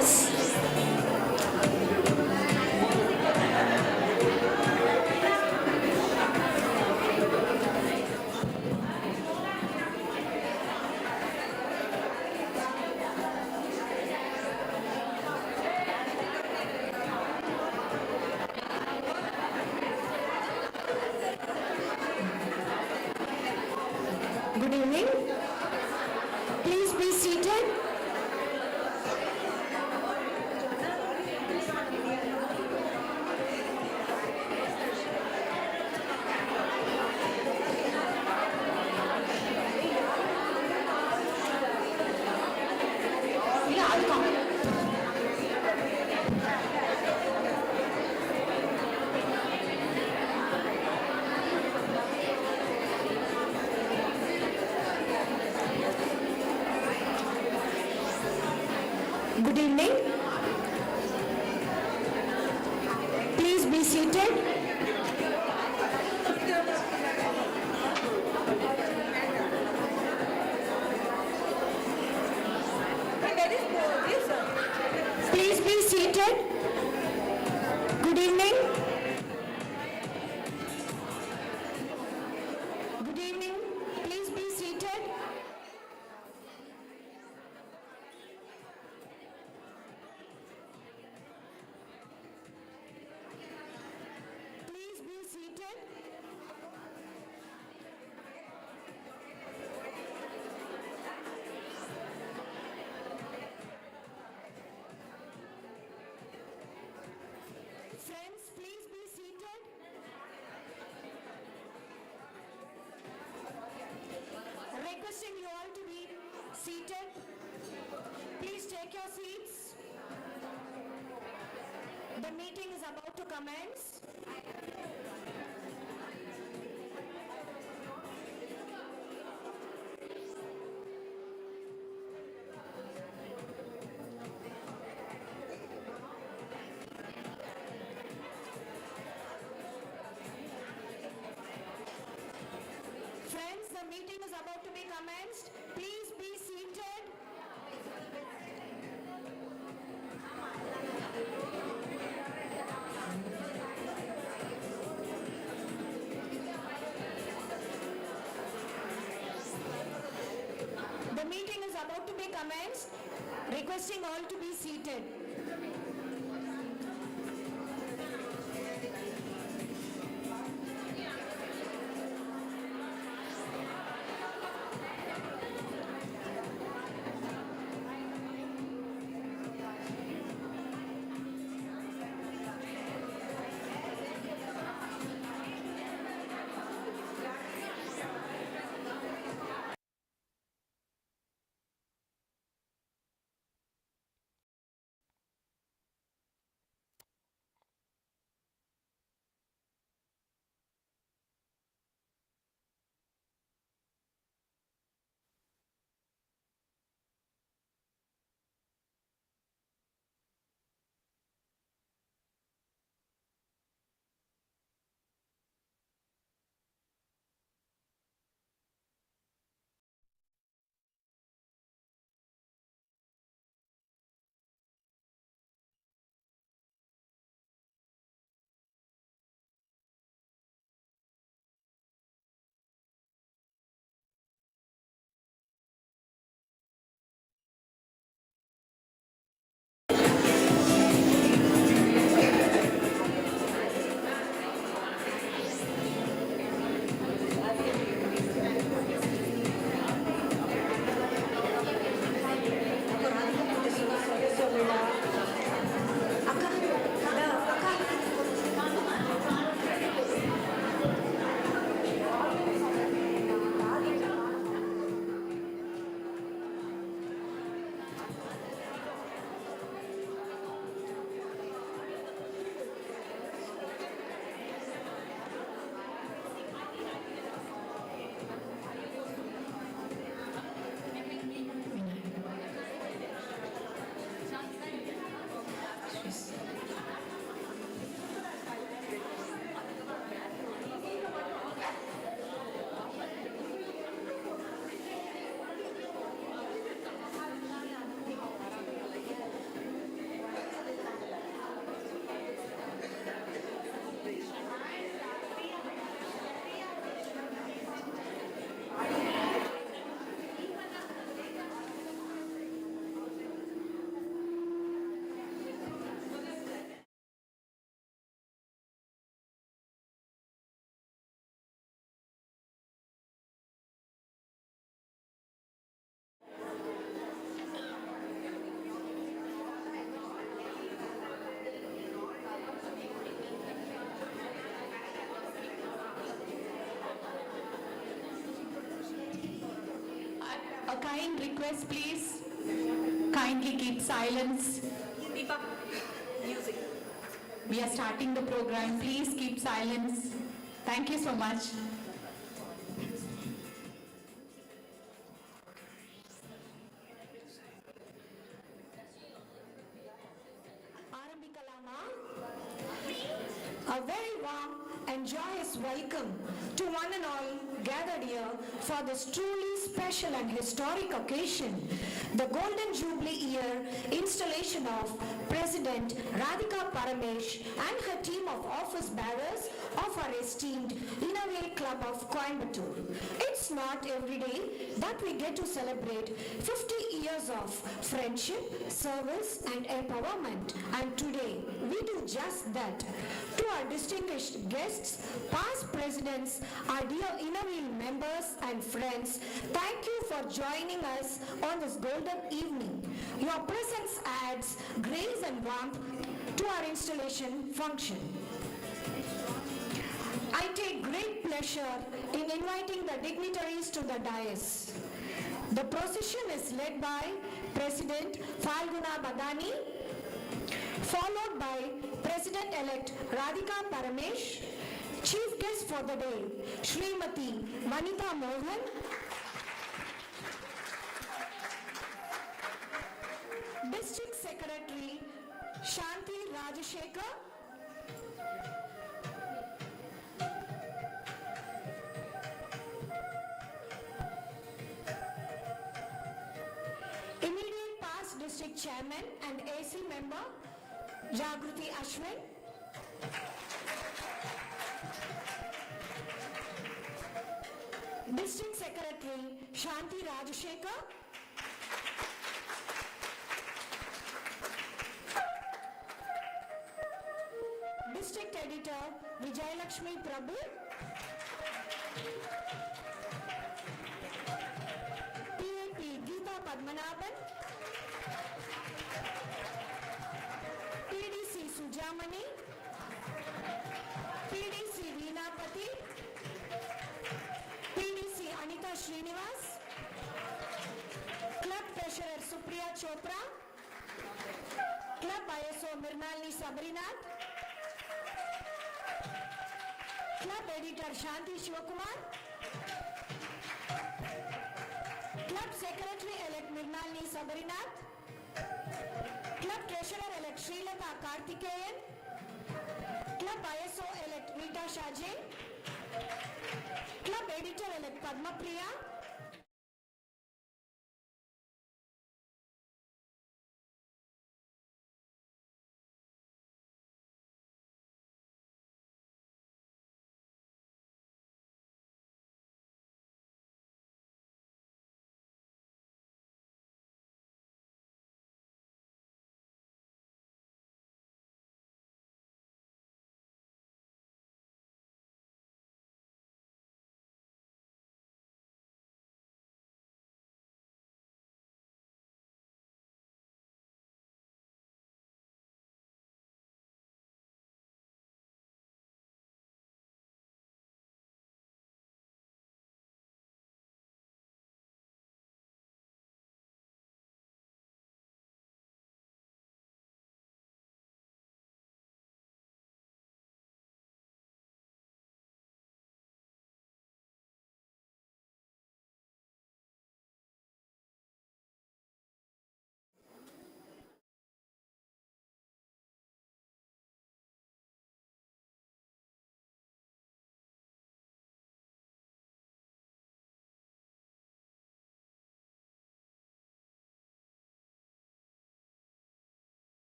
us. Good evening. Please be seated. Yeah, I'll come. Good evening. Please be seated. Please be seated. Good evening. Good evening. Please be seated. Please be seated. Friends, please be seated. Requesting you all to be seated. Please take your seats. The meeting is about to commence. Friends, the meeting is about to be commenced. Please be seated. The meeting is about to be commenced. Requesting all to be seated. kind request, please. Kindly keep silence. Music. We are starting the program. Please keep silence. Thank you so much. A very warm and joyous welcome to one and all gathered here for this truly special and historic occasion, the Golden Jubilee Year installation of President Radhika Paramesh and her team of office bearers of our esteemed Innovate Club of Coimbatore. It's not every day that we get to celebrate 50 years of friendship, service and empowerment, and today we do just that. To our distinguished guests, past presidents, our dear Innovate members and friends, thank you for joining us on this golden evening. Your presence adds grace and warmth to our installation function. I take great pleasure in inviting the dignitaries to the dais. The procession is led by President Falguna Badani, followed by President-elect Radhika Paramesh, Chief Guest for the day, Smt VANITHA MOHAN, District Secretary Shanti Rajashekar, immediate past District Chairman and AC Member Jagruti Ashwin, District Secretary Shanti Rajashekar, District Editor Vijayalakshmi Prabhu, PAP Geeta Padmanabhan, PDC Sujamani, PDC Veenapati, PDC Anita Srinivas, Club Treasurer Supriya Chopra, Club ISO Mirnalini Sabrinath, Club Editor Shanti Shivakumar, Club Secretary-elect Mirnalini Sabrinath, Club Treasurer-elect Srilata Karthikeyan, Club ISO-elect Rita Shaje, Club Editor-elect Padma Priya,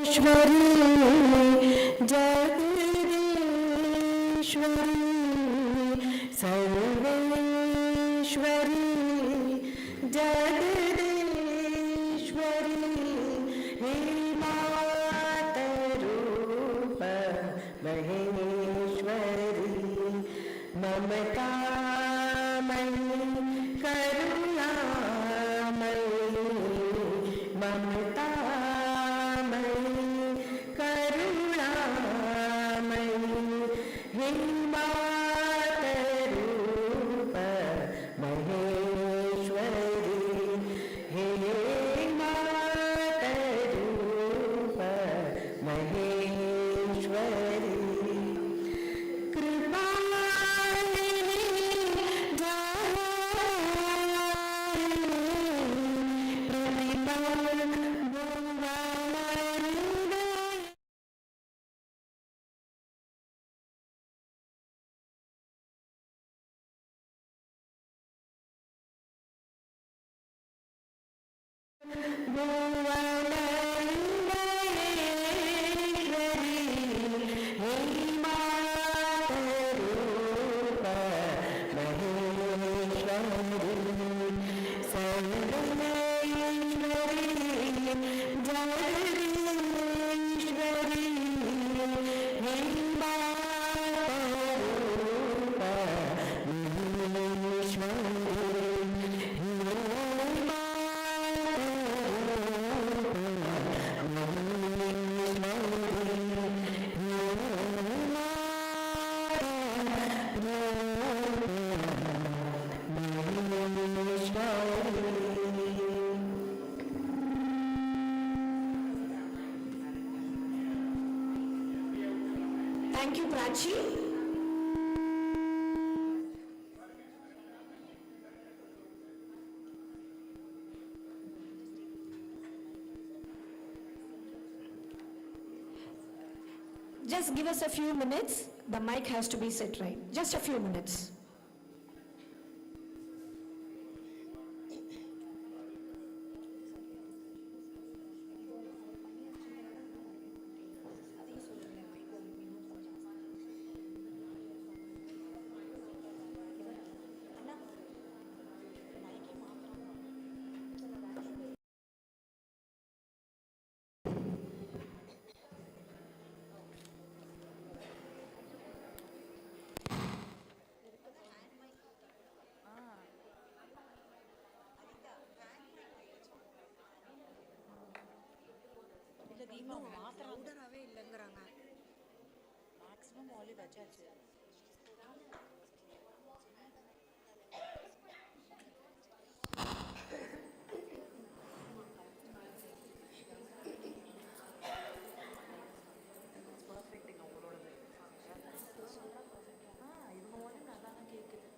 Ishwari, Jagadishwari, Sarveshwari, Jagadishwari, Himatarupa, Maheshwari, Mamatamani, Karunamani, Thank you, Prachi. Just give us a few minutes. The mic has to be set right. Just a few minutes. ரவுடராகவே இல்லைங்கிறாங்க. Maximum volume வச்சாச்சு. பர்ஃபெக்ட்டுங்க உங்களோடது. இவங்க volume நல்லா தான் கேட்குது.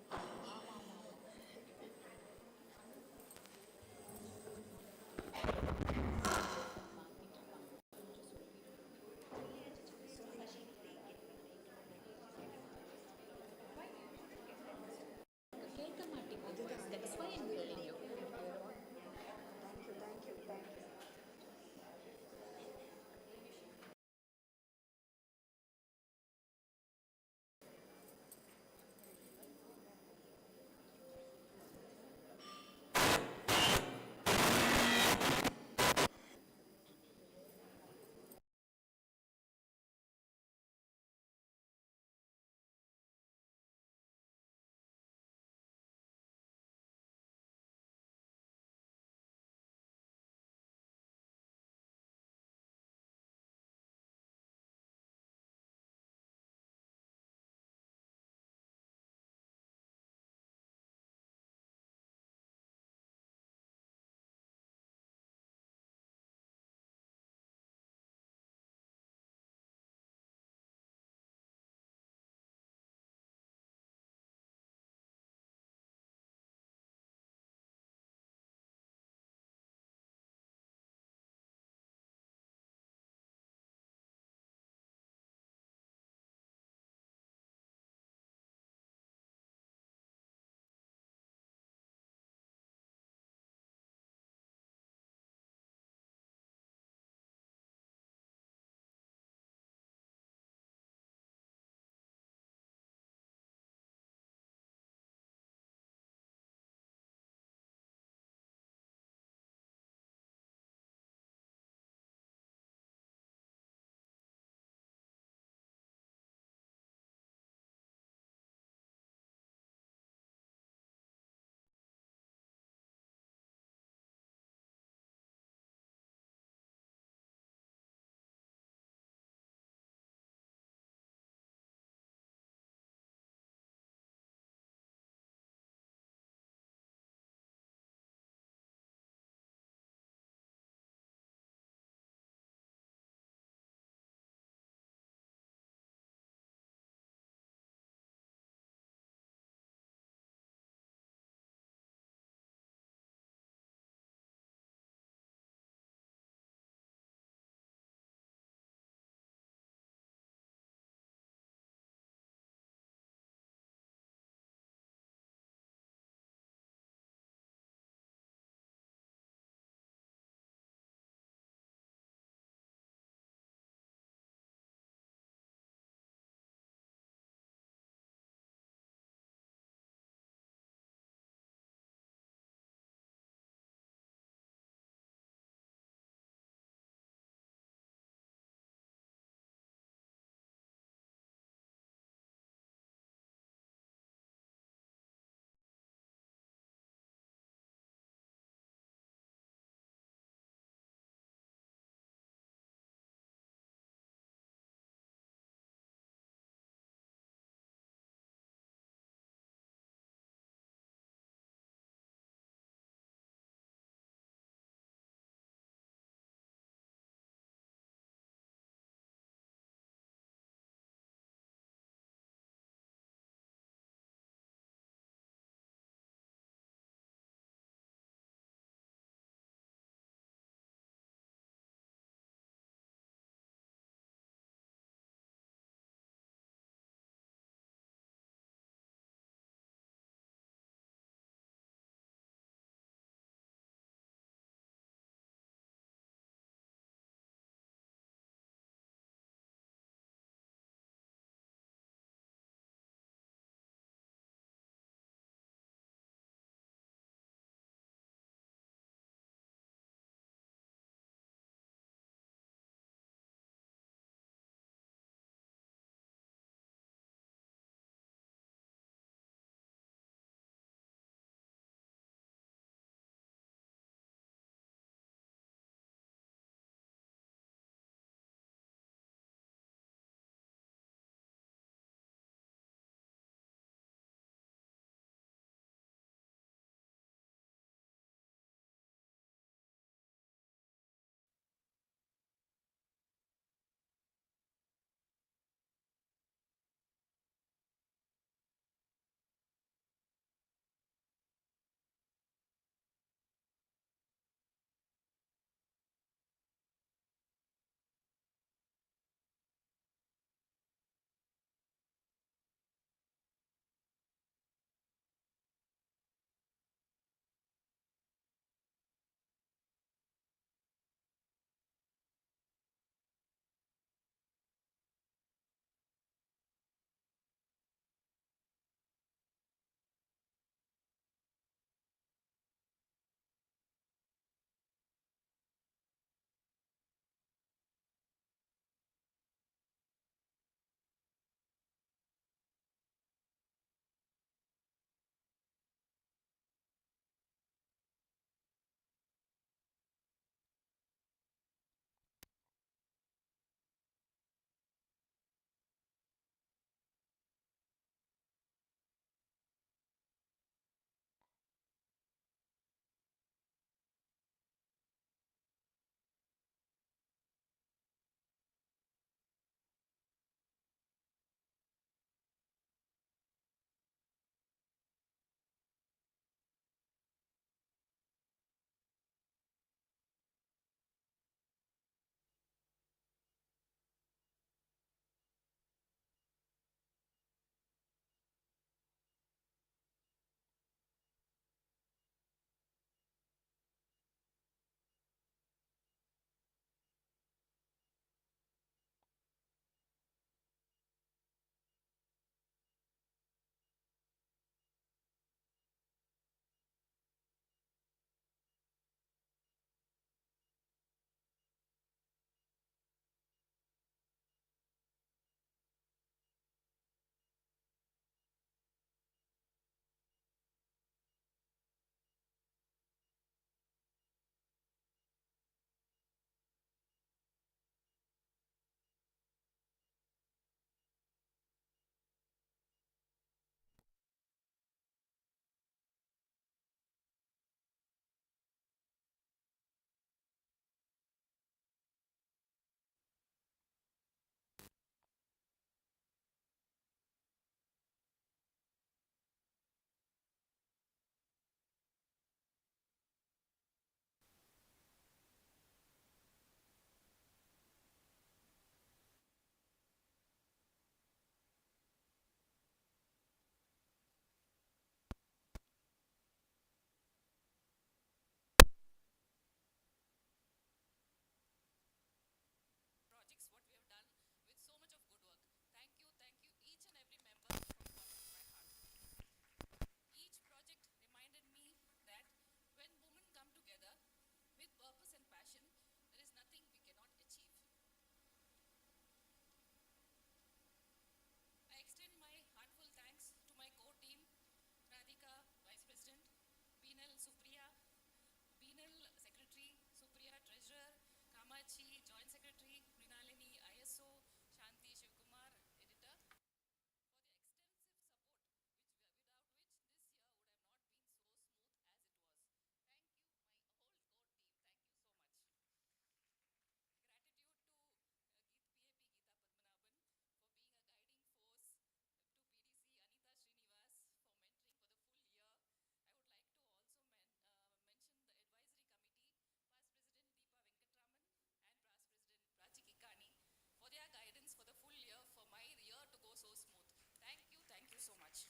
so much.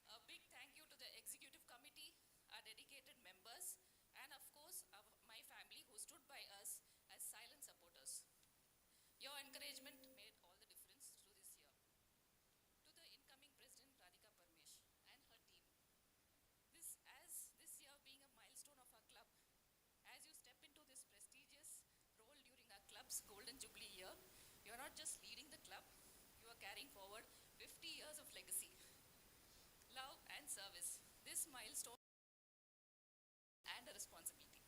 A big thank you to the executive committee, our dedicated members, and of course, my family who stood by us as silent supporters. Your encouragement made all the difference through this year. To the incoming President Radhika Parmesh and her team, this year being a milestone of our club, as you step into this prestigious role during our club's Golden Jubilee year, you are not just leading the club, you are carrying forward 50 years of legacy, love and service. This milestone and a responsibility.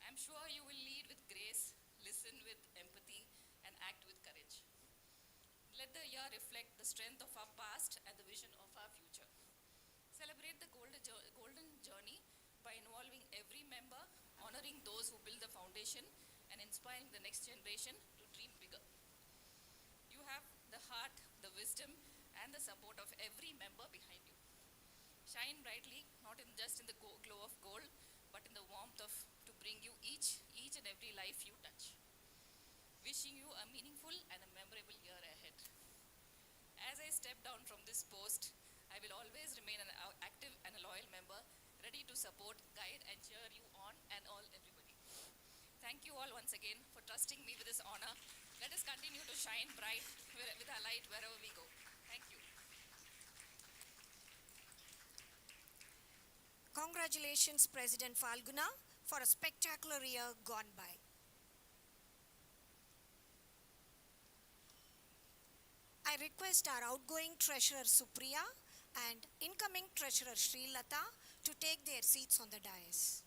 I'm sure you will lead with grace, listen with empathy, and act with courage. Let the year reflect the strength of our past and the vision of our future. Celebrate the golden journey by involving every member, honoring those who build the foundation, and inspiring the next generation to dream bigger. You have the heart, the wisdom, and the support of every member behind you. Shine brightly, not just in the glow of gold, but in the warmth to bring you each and every life you touch. Wishing you a meaningful and a memorable year ahead. As I step down from this post, I will always remain an active and a loyal member, ready to support, guide, and cheer you on and all everybody. Thank you all once again for trusting me with this honor. Let us continue to shine bright with our light wherever we go. Thank you. Congratulations, President Falguna, for a spectacular year gone by. I request our outgoing Treasurer Supriya and incoming Treasurer Srilata to take their seats on the dais.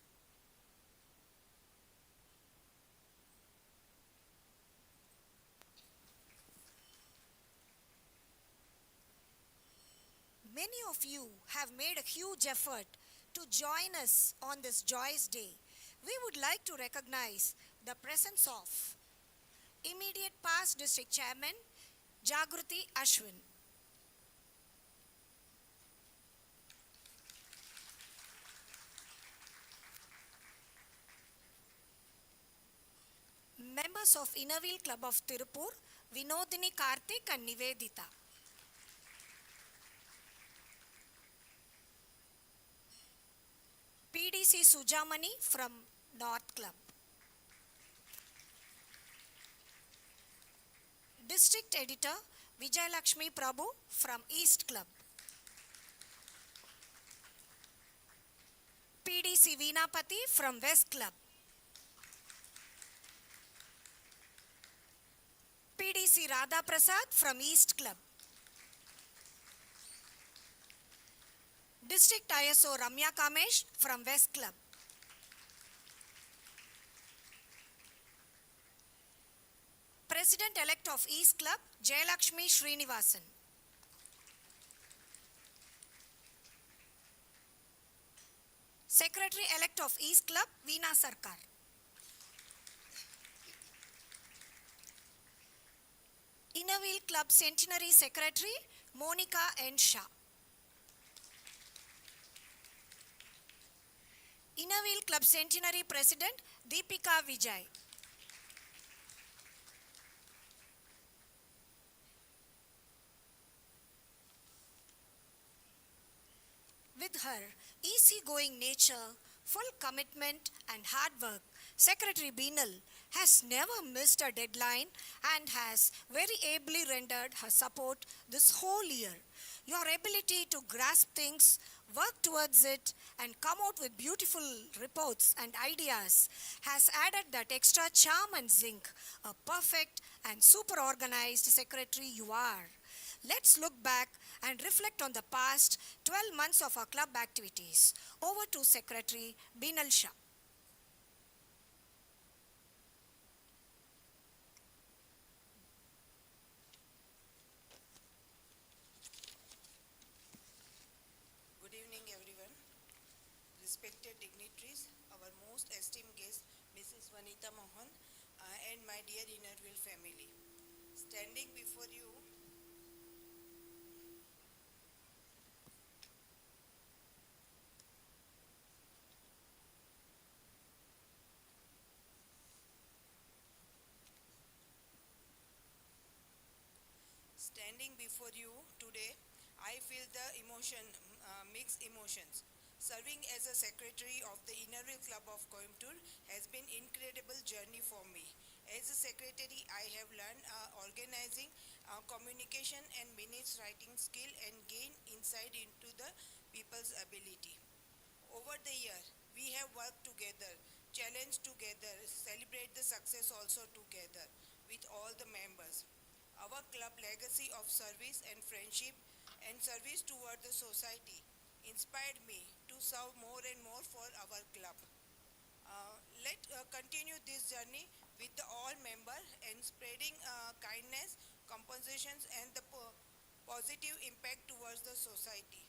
Many of you have made a huge effort to join us on this joyous day. We would like to recognize the presence of immediate past District Chairman Jagruti Ashwin, members of Innerwheel Club of Tirupur, Vinodini Karthik and Nivedita, PDC Sujamani from North Club, District Editor Vijayalakshmi Prabhu from East Club, PDC Veenapati from West Club, PDC Radha Prasad from East Club, District ISO Ramya Kamesh from West Club, President-elect of East Club Jayalakshmi Srinivasan, Secretary-elect of East Club Veena Sarkar, Innerwheel Club Centenary Secretary Monica N. Shah, Innerwheel Club Centenary President Deepika Vijay, with her easygoing nature, full commitment and hard work, Secretary Beenal has never missed a deadline and has very ably rendered her support this whole year. Your ability to grasp things, work towards it, and come out with beautiful reports and ideas has added that extra charm and zinc. A perfect and super organized secretary you are. Let's look back and reflect on the past 12 months of our club activities. Over to Secretary Beenal Shah. Good evening, everyone. Respected dignitaries, our most esteemed guest, Mrs. Vanitha Mohan, and my dear Innerwheel family. Standing before you today I feel the mixed emotions. Serving as a secretary of the Innerville Club of Coimbatore has been incredible journey for me. As a secretary, I have learned organizing, communication and minutes writing skill and gain insight into the people's ability. Over the year, we have worked together, challenged together, celebrate the success also together with all the members. Our club legacy of service and friendship and service toward the society inspired me to serve more and more for our club. Let continue this journey with the all member and spreading kindness, compensations and the positive impact towards the society.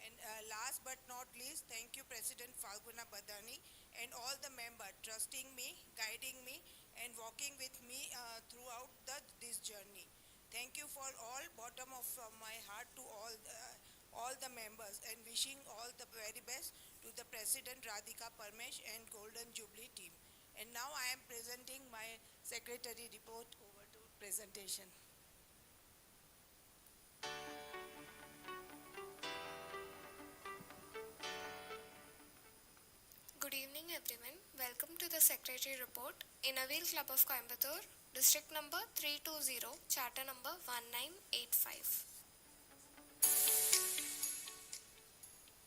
And last but not least, thank you President Falguna Badani and all the members trusting me, guiding me and walking with me throughout this journey. Thank you for all, bottom of from my heart to all the members and wishing all the very best to the President Radhika Parmesh and Golden Jubilee team. And now I am presenting my secretary report over to presentation. Good evening everyone. Welcome to the Secretary Report, Innerville Club of Coimbatore, District number 320, Charter number 1985.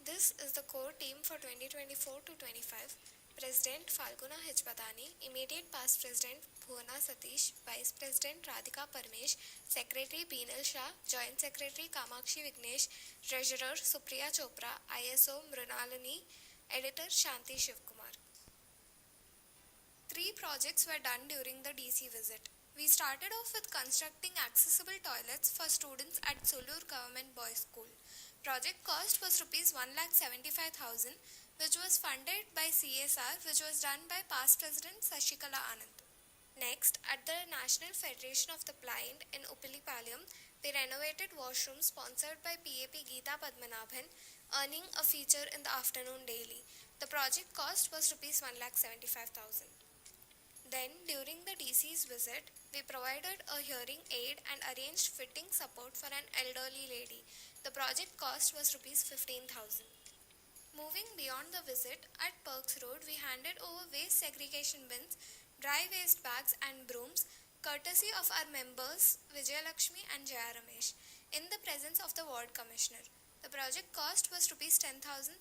This is the core team for 2024 to 25. President Falguna H. Badani, Immediate Past President Bhuvana Satish, Vice President Radhika Parmesh, Secretary Beenal Shah, Joint Secretary Kamakshi Vignesh, Treasurer Supriya Chopra, ISO Mrunalini, Editor Shanti Shivkumar. 3 projects were done during the DC visit. We started off with constructing accessible toilets for students at Sulur Government Boys School. Project cost was Rs 1,75,000, which was funded by CSR, which was done by past President Sashikala Anand. Next, at the National Federation of the Blind in Uppilipalayam, we renovated washrooms sponsored by PAP Geeta Padmanabhan, earning a feature in the afternoon daily. The project cost was Rs 1,75,000. Then, during the DC's visit, we provided a hearing aid and arranged fitting support for an elderly lady. The project cost was Rs 15,000. Moving beyond the visit, at Perks Road, we handed over waste segregation bins, dry waste bags and brooms, courtesy of our members Vijayalakshmi and Jaya Ramesh, in the presence of the Ward Commissioner. The project cost was Rs 10,700.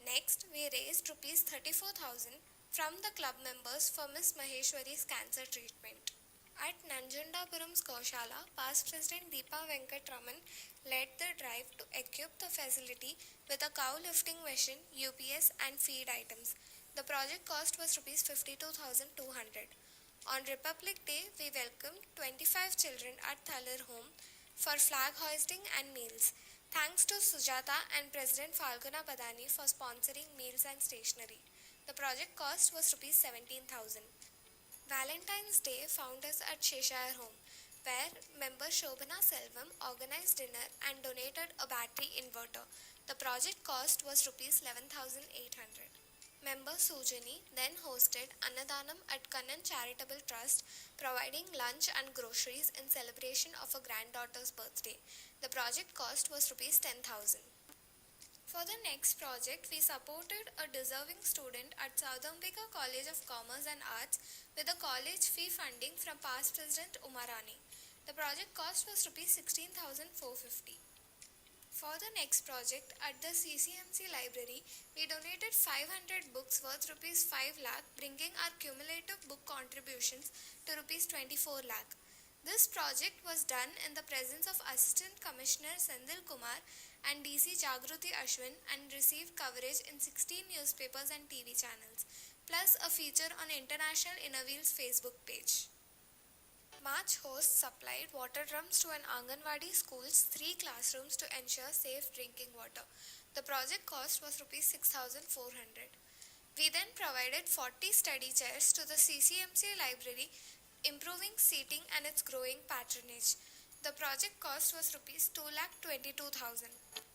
Next, we raised Rs 34,000 from the club members for Miss Maheshwari's cancer treatment. At Nanjandapuram's Kaushala, past President Deepa Venkatraman led the drive to equip the facility with a cow lifting machine, UPS and feed items. The project cost was Rs 52,200. On Republic Day, we welcomed 25 children at Thaler Home for flag hoisting and meals. Thanks to Sujata and President Falguna Badani for sponsoring meals and stationery. The project cost was Rs 17,000. Valentine's Day found us at Cheshire Home, where member Shobhana Selvam organized dinner and donated a battery inverter. The project cost was Rs 11,800. Member Sujani then hosted Annadanam at Kannan Charitable Trust, providing lunch and groceries in celebration of a granddaughter's birthday. The project cost was Rs 10,000. For the next project, we supported a deserving student at Southampika College of Commerce and Arts with a college fee funding from past President Umarani. The project cost was Rs 16,450. For the next project, at the CCMC library, we donated 500 books worth Rs 5 lakh, bringing our cumulative book contributions to Rs 24 lakh. This project was done in the presence of Assistant Commissioner Sendil Kumar and DC Jagruti Ashwin and received coverage in 16 newspapers and TV channels, plus a feature on International Innerville's Facebook page. March hosts supplied water drums to an Anganwadi school's 3 classrooms to ensure safe drinking water. The project cost was Rs 6,400. We then provided 40 study chairs to the CCMC library, improving seating and its growing patronage. The project cost was Rs 2,22,000.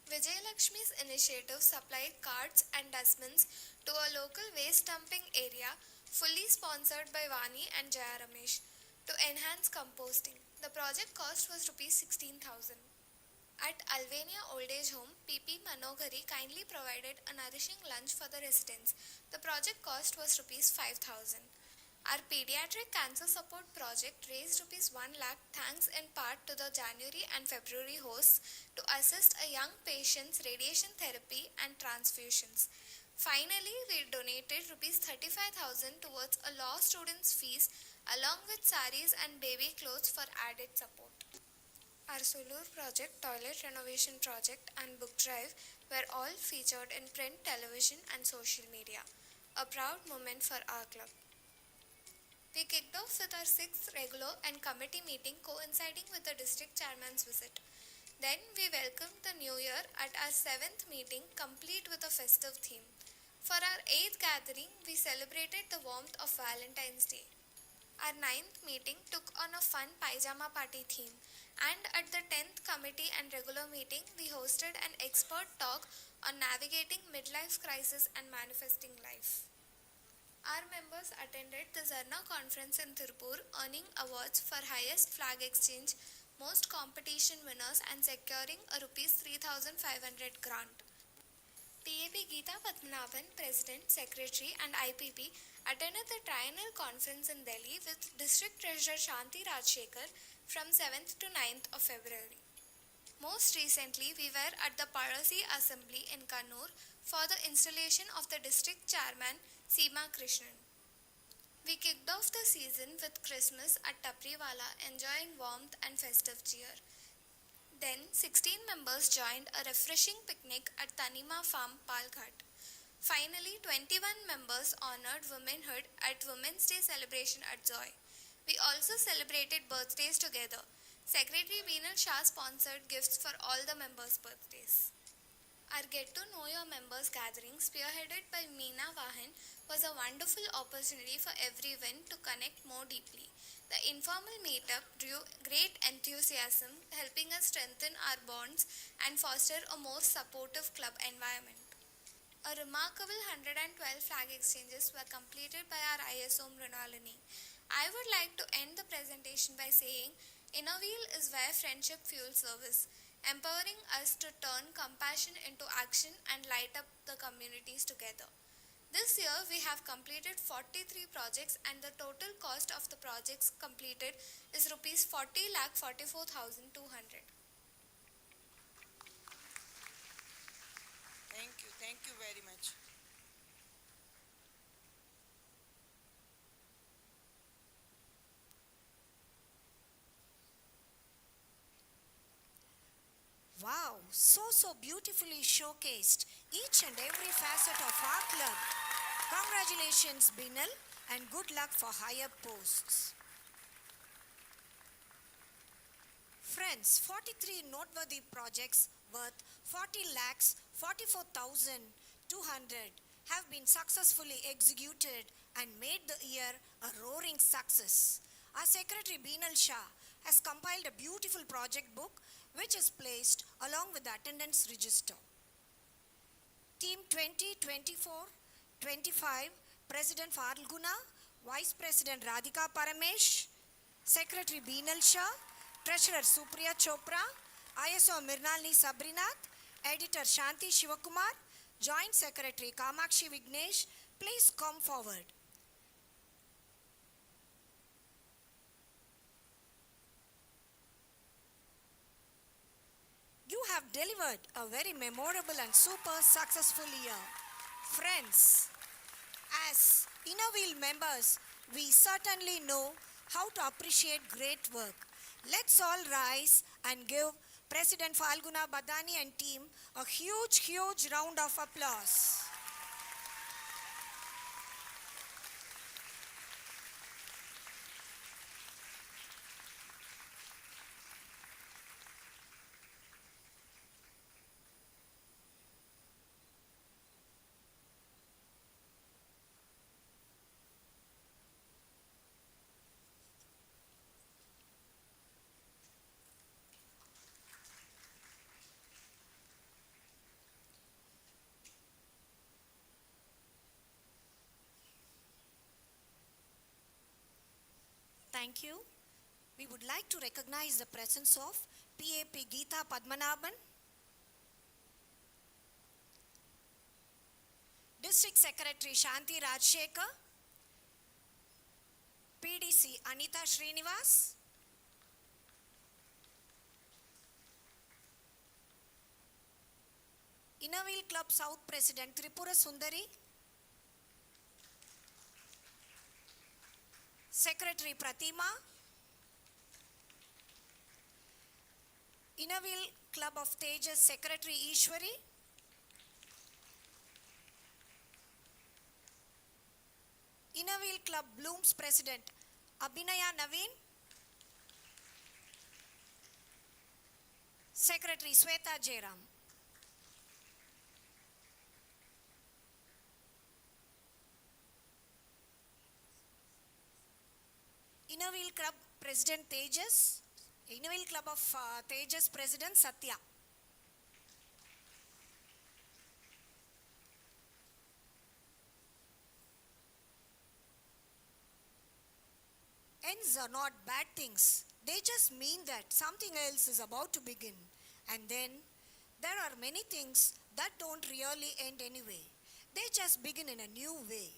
Vijayalakshmi's initiative supplied carts and dustbins to a local waste dumping area, fully sponsored by Vani and Jaya Ramesh, to enhance composting. The project cost was Rs 16,000. At Alvania Old Age Home, PP Manogari kindly provided a nourishing lunch for the residents. The project cost was Rs 5,000. Our pediatric cancer support project raised Rs 1 lakh thanks in part to the January and February hosts to assist a young patient's radiation therapy and transfusions. Finally, we donated Rs 35,000 towards a law student's fees along with saris and baby clothes for added support. Our Sulur project, toilet renovation project and book drive were all featured in print, television and social media. A proud moment for our club. We kicked off with our 6th regular and committee meeting coinciding with the district chairman's visit. Then we welcomed the new year at our 7th meeting complete with a festive theme. For our 8th gathering, we celebrated the warmth of Valentine's Day. Our 9th meeting took on a fun pajama party theme. And at the 10th committee and regular meeting, we hosted an expert talk on navigating midlife crisis and manifesting life. Our members attended the Zarna conference in Tirupur, earning awards for highest flag exchange, most competition winners and securing a Rs 3,500 grant. PAP Geeta Padmanabhan, President, Secretary and IPP attended the Triennial Conference in Delhi with District Treasurer Shanti Rajshekhar from 7th to 9th of February. Most recently, we were at the Parasi Assembly in Kannur for the installation of the District Chairman Seema Krishnan. We kicked off the season with Christmas at Tapriwala, enjoying warmth and festive cheer. Then, 16 members joined a refreshing picnic at Tanima Farm, Palghat. Finally, 21 members honored womanhood at Women's Day celebration at Joy. We also celebrated birthdays together. Secretary Beenal Shah sponsored gifts for all the members' birthdays. Our Get to Know Your Members gathering, spearheaded by Meena Vahan, was a wonderful opportunity for everyone to connect more deeply. The informal meetup drew great enthusiasm, helping us strengthen our bonds and foster a more supportive club environment. A remarkable 112 flag exchanges were completed by our ISO Mrinalini. I would like to end the presentation by saying, Inner Wheel is where friendship fuels service, empowering us to turn compassion into action and light up the communities together. This year, we have completed 43 projects and the total cost of the projects completed is Rs 40,44,200. Thank you very much. Wow, so beautifully showcased each and every facet of our club. Congratulations, Binal, and good luck for higher posts. Friends, 43 noteworthy projects worth 40,44,200 have been successfully executed and made the year a roaring success. Our Secretary Beenal Shah has compiled a beautiful project book which is placed along with the attendance register. Team 2024-25, President Falguna, Vice President Radhika Paramesh, Secretary Beenal Shah, Treasurer Supriya Chopra, ISO Mirnalini Sabrinath, Editor Shanti Shivakumar, Joint Secretary Kamakshi Vignesh, please come forward. You have delivered a very memorable and super successful year. Friends, as Inner Wheel members, we certainly know how to appreciate great work. Let's all rise and give President Falguna Badani and team a huge round of applause. Thank you. we would like to recognize the presence of PAP Geeta Padmanabhan, District Secretary Shanti Rajshekar, PDC Anita Srinivas, Innerwheel Club South President Tripura Sundari, Secretary Pratima, Innerwheel Club of Tejas Secretary Ishwari, Innerwheel Club Blooms President Abhinaya Naveen, Secretary Sweta Jairam. Innerwheel Club President Tejas, Innerwheel Club of Tejas President Satya. Ends are not bad things. They just mean that something else is about to begin. And then there are many things that don't really end anyway. They just begin in a new way.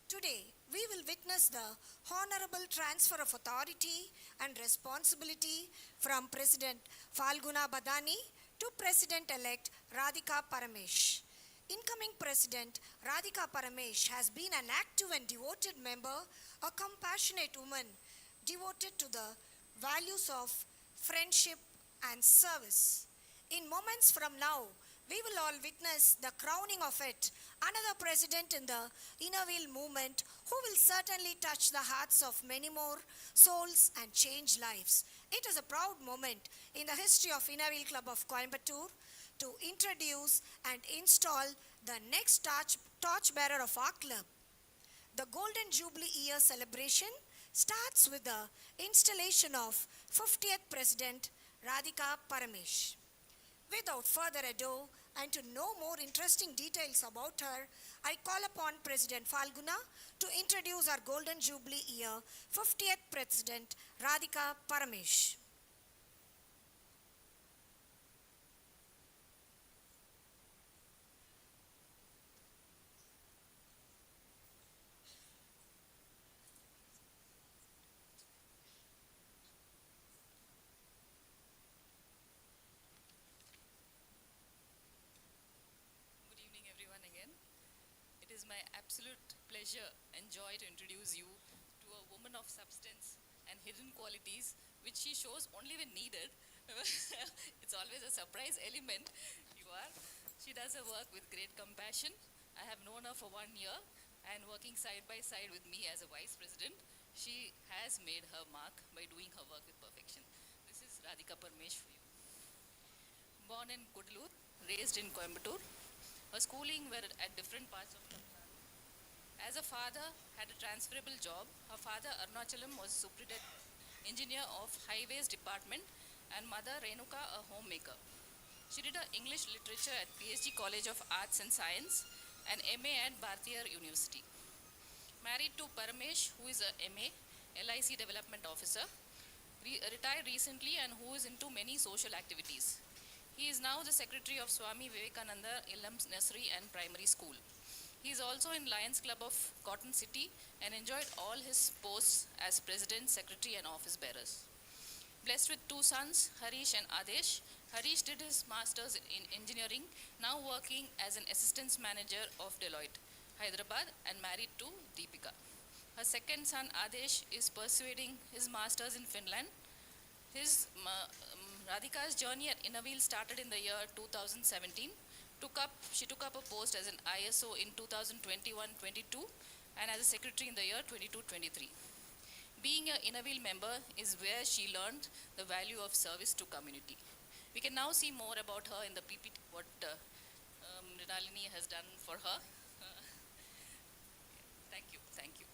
Today, we will witness the honorable transfer of authority and responsibility from President Falguna Badani to President-elect Radhika Paramesh. Incoming President Radhika Paramesh has been an active and devoted member, a compassionate woman devoted to the values of friendship and service. In moments from now, we will all witness the crowning of it, another president in the Innerwheel movement who will certainly touch the hearts of many more souls and change lives. It is a proud moment in the history of Innerwheel Club of Coimbatore to introduce and install the next torchbearer of our club. The Golden Jubilee Year celebration starts with the installation of 50th President Radhika Paramesh. Without further ado, and to know more interesting details about her, I call upon President Falguna to introduce our Golden Jubilee Year 50th President Radhika Paramesh. Good evening, everyone, again. It is my absolute pleasure and joy to introduce you to a woman of substance and hidden qualities which she shows only when needed. It's always a surprise element. You are. She does her work with great compassion. I have known her for 1 year and working side by side with me as a vice president, she has made her mark by doing her work with perfection. This is Radhika Paramesh for you. Born in Kudalur, raised in Coimbatore, her schooling were at different parts of Tamil Nadu. As a father had a transferable job, her father Arunachalam was superintendent engineer of Highways Department and mother Renuka a homemaker. She did her English literature at PhD College of Arts and Science and MA at Bharatiya University. Married to Paramesh, who is a MA, LIC Development Officer, retired recently and who is into many social activities. He is now the secretary of Swami Vivekananda Ilams Nursery and Primary School. He is also in Lions Club of Cotton City and enjoyed all his posts as president, secretary and office bearers. Blessed with 2 sons, Harish and Adesh, Harish did his master's in engineering, now working as an assistant manager of Deloitte, Hyderabad, and married to Deepika. Her second son, Adesh, is pursuing his master's in Finland. Radhika's journey at Innerwheel started in the year 2017. She took up a post as an ISO in 2021-22 and as a secretary in the year 22-23. Being an Innerwheel member is where she learned the value of service to community. We can now see more about her in the PPT, what Nalini has done for her. Thank you, thank you.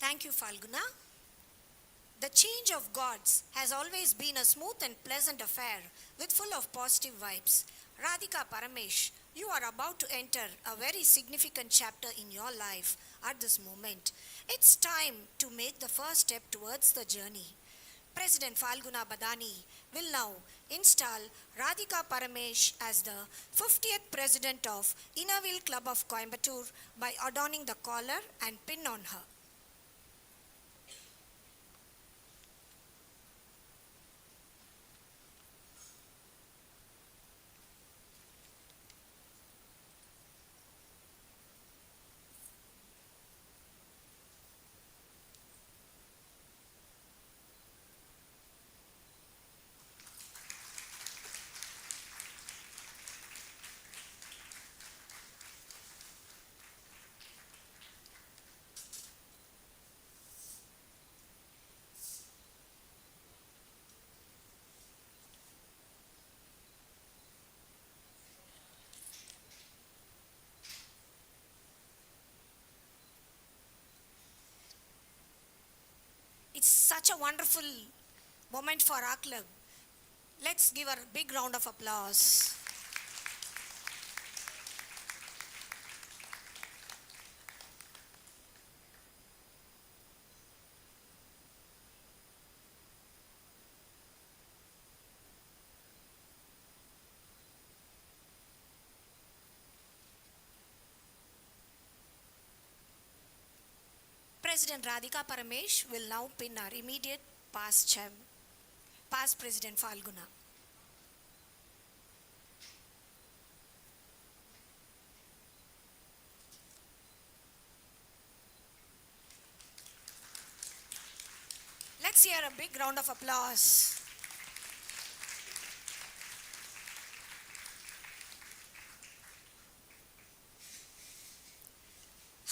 Thank you, Falguna. The change of gods has always been a smooth and pleasant affair with full of positive vibes. Radhika Paramesh, you are about to enter a very significant chapter in your life at this moment. It's time to make the first step towards the journey. President Falguna Badani will now install Radhika Paramesh as the 50th President of Innerville Club of Coimbatore by adorning the collar and pin on her. It's such a wonderful moment for our club. Let's give her a big round of applause. President Radhika Paramesh will now pin our immediate past President Falguna. Let's hear a big round of applause.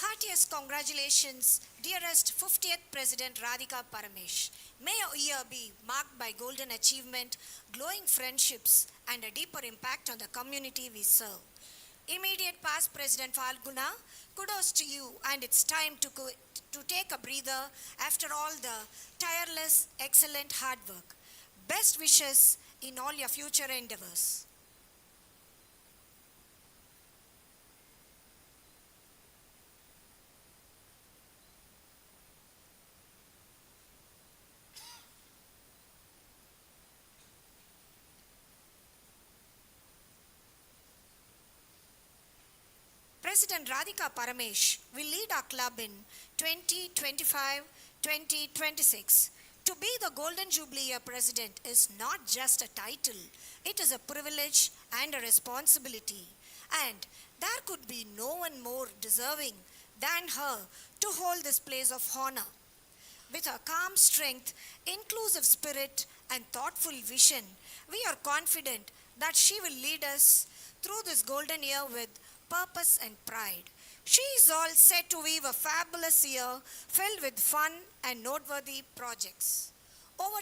Heartiest congratulations, dearest 50th President Radhika Paramesh. May your year be marked by golden achievement, glowing friendships, and a deeper impact on the community we serve. Immediate past President Falguna, kudos to you, and it's time to take a breather after all the tireless, excellent hard work. Best wishes in all your future endeavors. President Radhika Paramesh will lead our club in 2025-2026. To be the Golden Jubilee Year President is not just a title, it is a privilege and a responsibility. And there could be no one more deserving than her to hold this place of honor. With her calm strength, inclusive spirit, and thoughtful vision, we are confident that she will lead us through this golden year with purpose and pride. She is all set to weave a fabulous year filled with fun and noteworthy projects. Over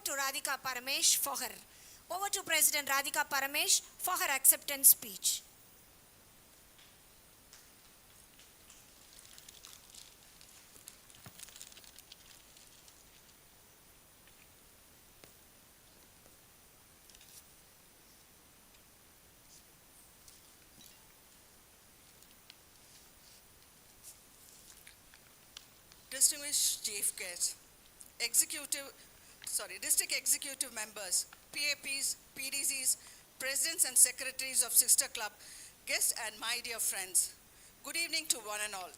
to President Radhika Paramesh for her acceptance speech. Distinguished chief guests, district executive members, PAPs, PDCs, presidents and secretaries of Sister Club, guests and my dear friends, good evening to one and all.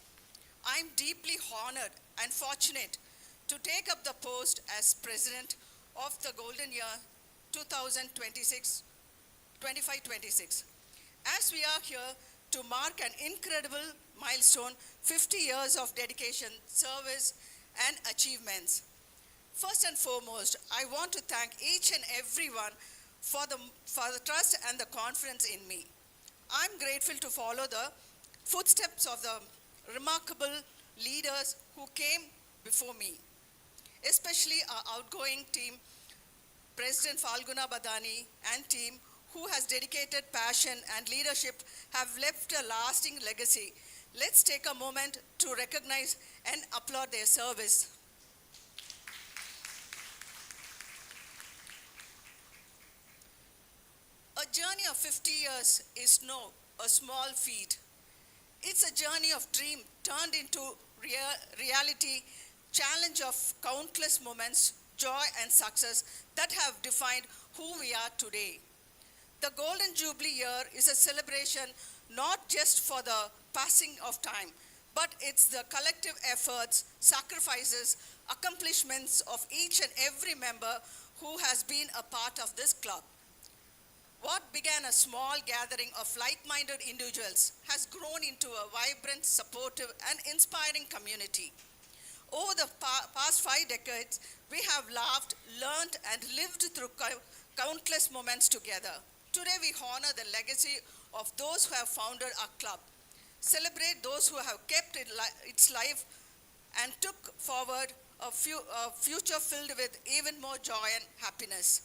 I'm deeply honored and fortunate to take up the post as president of the Golden Year 2025-26. As we are here to mark an incredible milestone, 50 years of dedication, service, and achievements. First and foremost, I want to thank each and everyone for the trust and the confidence in me. I'm grateful to follow the footsteps of the remarkable leaders who came before me, especially our outgoing team, President Falguna Badani and team, who has dedicated passion and leadership, have left a lasting legacy. Let's take a moment to recognize and applaud their service. A journey of 50 years is no a small feat. It's a journey of dream turned into reality, challenge of countless moments, joy and success that have defined who we are today. The Golden Jubilee year is a celebration not just for the passing of time, but it's the collective efforts, sacrifices, accomplishments of each and every member who has been a part of this club. What began a small gathering of like-minded individuals has grown into a vibrant, supportive, and inspiring community. Over the past 5 decades, we have laughed, learned, and lived through countless moments together. Today, we honor the legacy of those who have founded our club, celebrate those who have kept its life, and took forward a future filled with even more joy and happiness.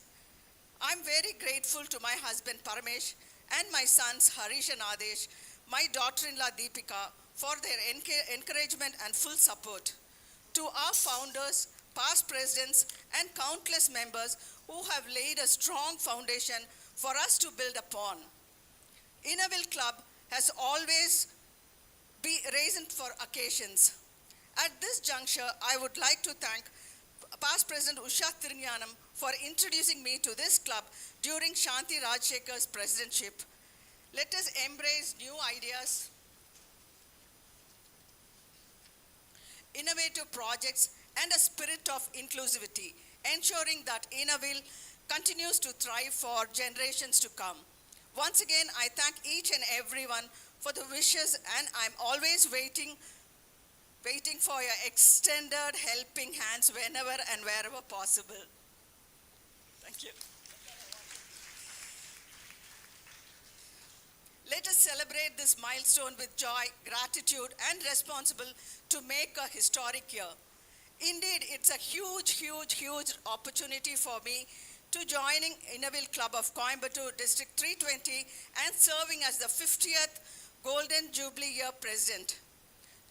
I'm very grateful to my husband Paramesh and my sons Harish and Adesh, my daughter-in-law Deepika, for their encouragement and full support. To our founders, past presidents, and countless members who have laid a strong foundation for us to build upon. Innerville Club has always been raised for occasions. At this juncture, I would like to thank past President Usha Tirunyanam for introducing me to this club during Shanti Rajshekhar's presidentship. Let us embrace new ideas, innovative projects, and a spirit of inclusivity, ensuring that Innerville continues to thrive for generations to come. Once again, I thank each and everyone for the wishes, and I'm always waiting for your extended helping hands whenever and wherever possible. Thank you. Let us celebrate this milestone with joy, gratitude, and responsible to make a historic year. Indeed, it's a huge opportunity for me to joining Innerville Club of Coimbatore District 320 and serving as the 50th Golden Jubilee Year President.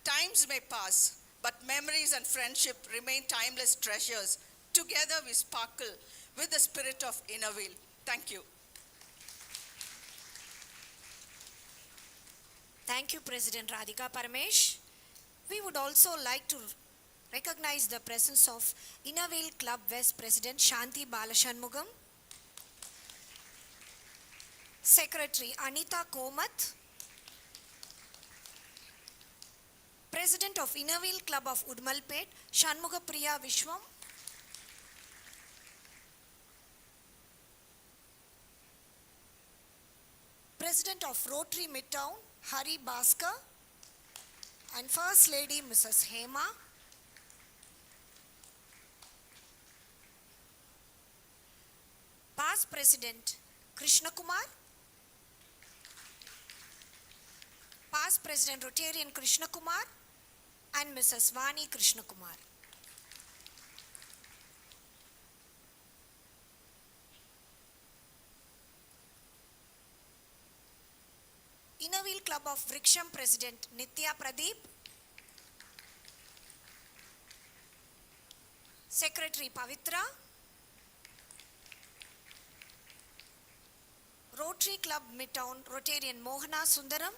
Times may pass, but memories and friendship remain timeless treasures. Together we sparkle with the spirit of Innerville. Thank you. Thank you, President Radhika Paramesh. We would also like to recognize the presence of Innerville Club West President Shanti Balashanmugam, Secretary Anita Komath, President of Innerville Club of Udmalpet, Shanmugapriya Vishwam, President of Rotary Midtown, Hari Bhaskar, and First Lady Mrs. Hema, Past President Krishna Kumar, Past President Rotarian Krishna Kumar, and Mrs. Vani Krishna Kumar. Innerville Club of Vriksham President Nitya Pradeep, Secretary Pavitra, Rotary Club Midtown Rotarian Mohana Sundaram,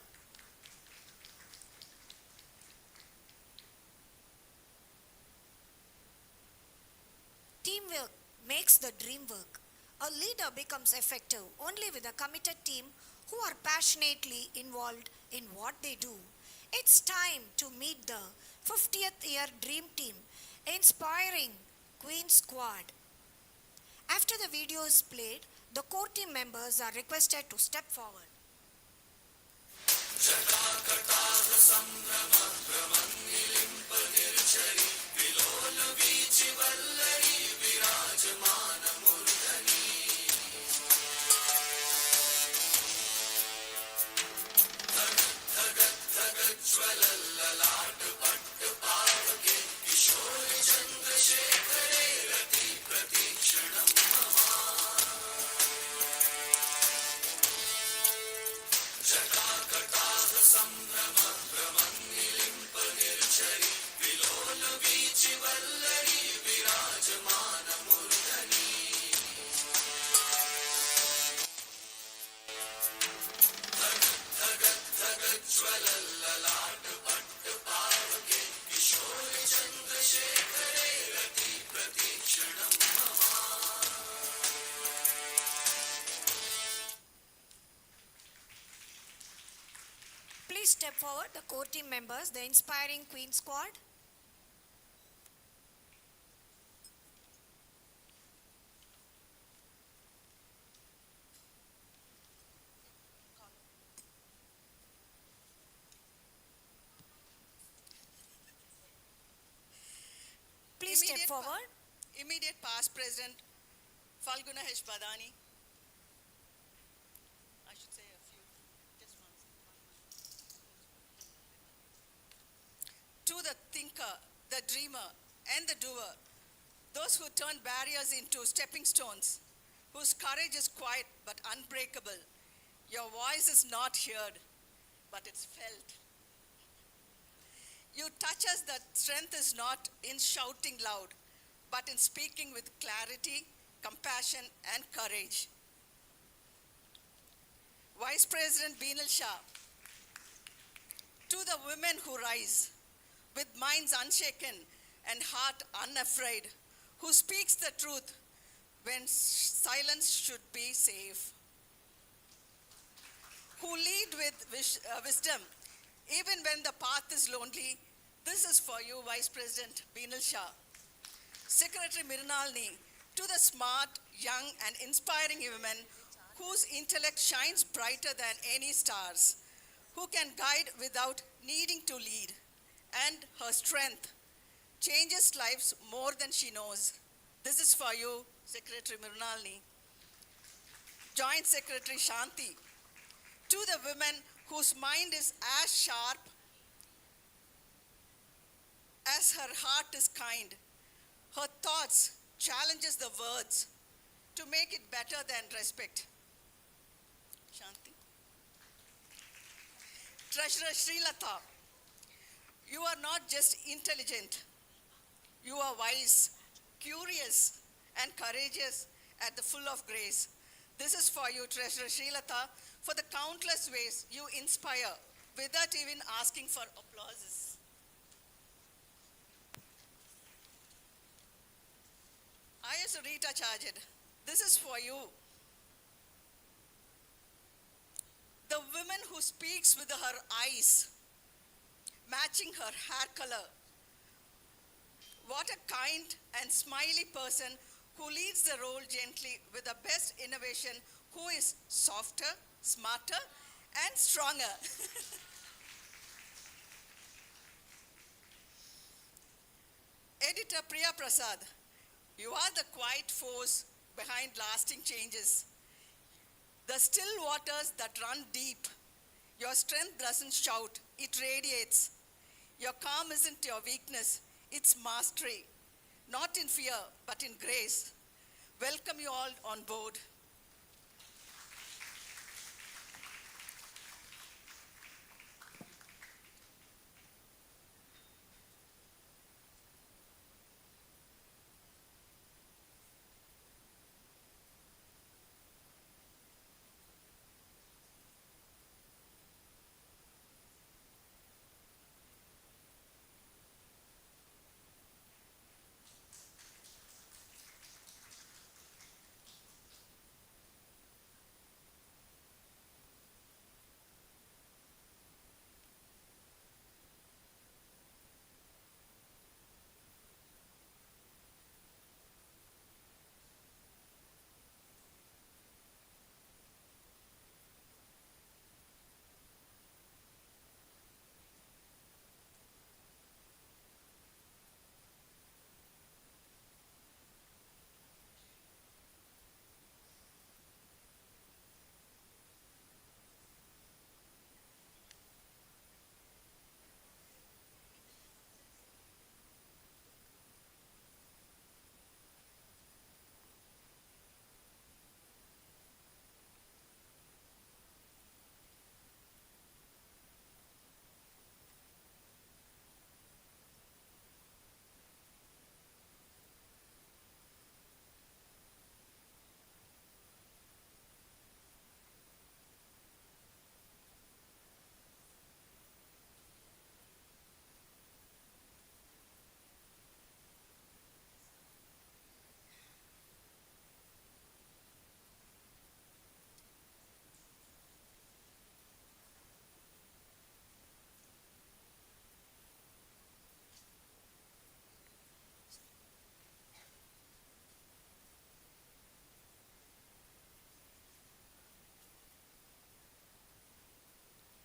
Teamwork makes the dream work. A leader becomes effective only with a committed team who are passionately involved in what they do. It's time to meet the 50th year dream team, inspiring Queen Squad. After the video is played, the core team members are requested to step forward. forward the core team members, the inspiring Queen Squad. Please step forward. Immediate past President Falguna H. Badani. I should say a few. Just one. To the thinker, the dreamer, and the doer, those who turn barriers into stepping stones, whose courage is quiet but unbreakable. Your voice is not heard, but it's felt. You touch us that strength is not in shouting loud, but in speaking with clarity, compassion, and courage. Vice President Beenal Shah, to the women who rise, with minds unshaken and heart unafraid, who speaks the truth when silence should be safe, who lead with wisdom even when the path is lonely. This is for you, Vice President Beenal Shah. Secretary Mirnalini, to the smart, young, and inspiring women whose intellect shines brighter than any stars, who can guide without needing to lead, and her strength changes lives more than she knows. This is for you, Secretary Mirnalini. Joint Secretary Shanti, to the women whose mind is as sharp as her heart is kind, her thoughts challenges the words to make it better than respect. Shanti. Treasurer Srilata, you are not just intelligent, you are wise, curious, and courageous at the full of grace. This is for you, Treasurer Srilata, for the countless ways you inspire without even asking for applauses. I as Rita Charged, this is for you. The woman who speaks with her eyes, matching her hair color. What a kind and smiley person who leads the role gently with the best innovation, who is softer, smarter, and stronger. Editor Priya Prasad, you are the quiet force behind lasting changes. The still waters that run deep. Your strength doesn't shout, it radiates. Your calm isn't your weakness, it's mastery. Not in fear, but in grace. Welcome you all on board.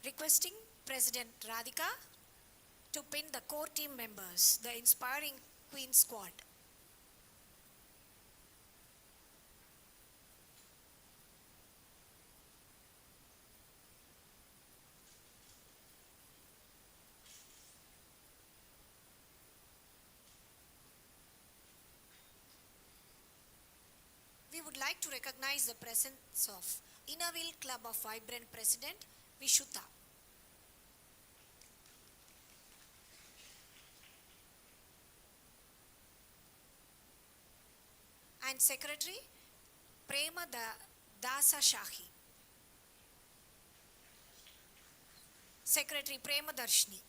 Requesting President Radhika to pin the core team members, the Inspiring Queen Squad. We would like to recognize the presence of Innerville Club of Vibrant President Vishuta. And Secretary Prema Dasa Shahi. Secretary Prema Darshini.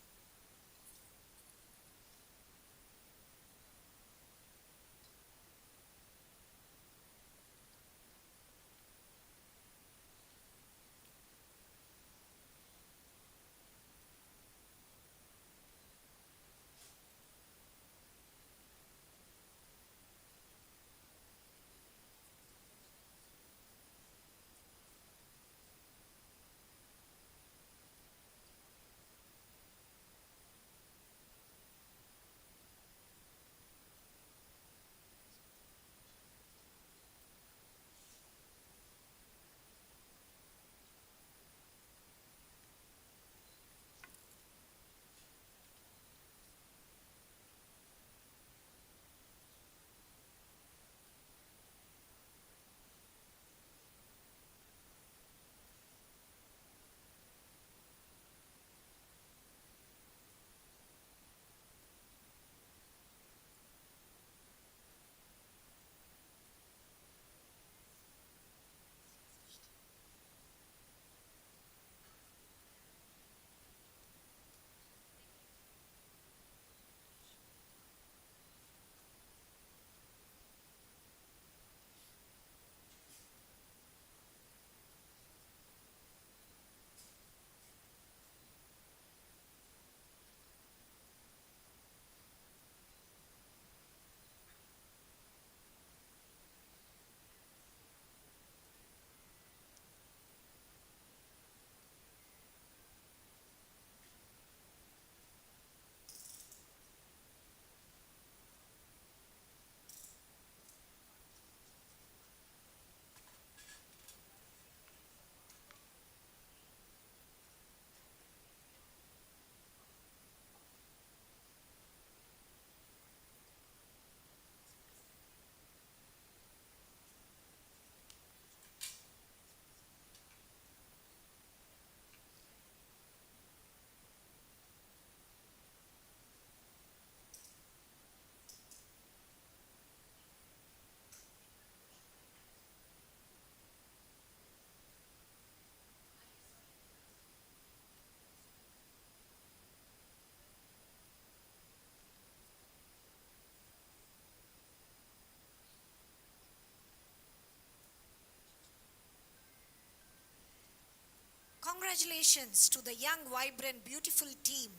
Congratulations to the young, vibrant, beautiful team.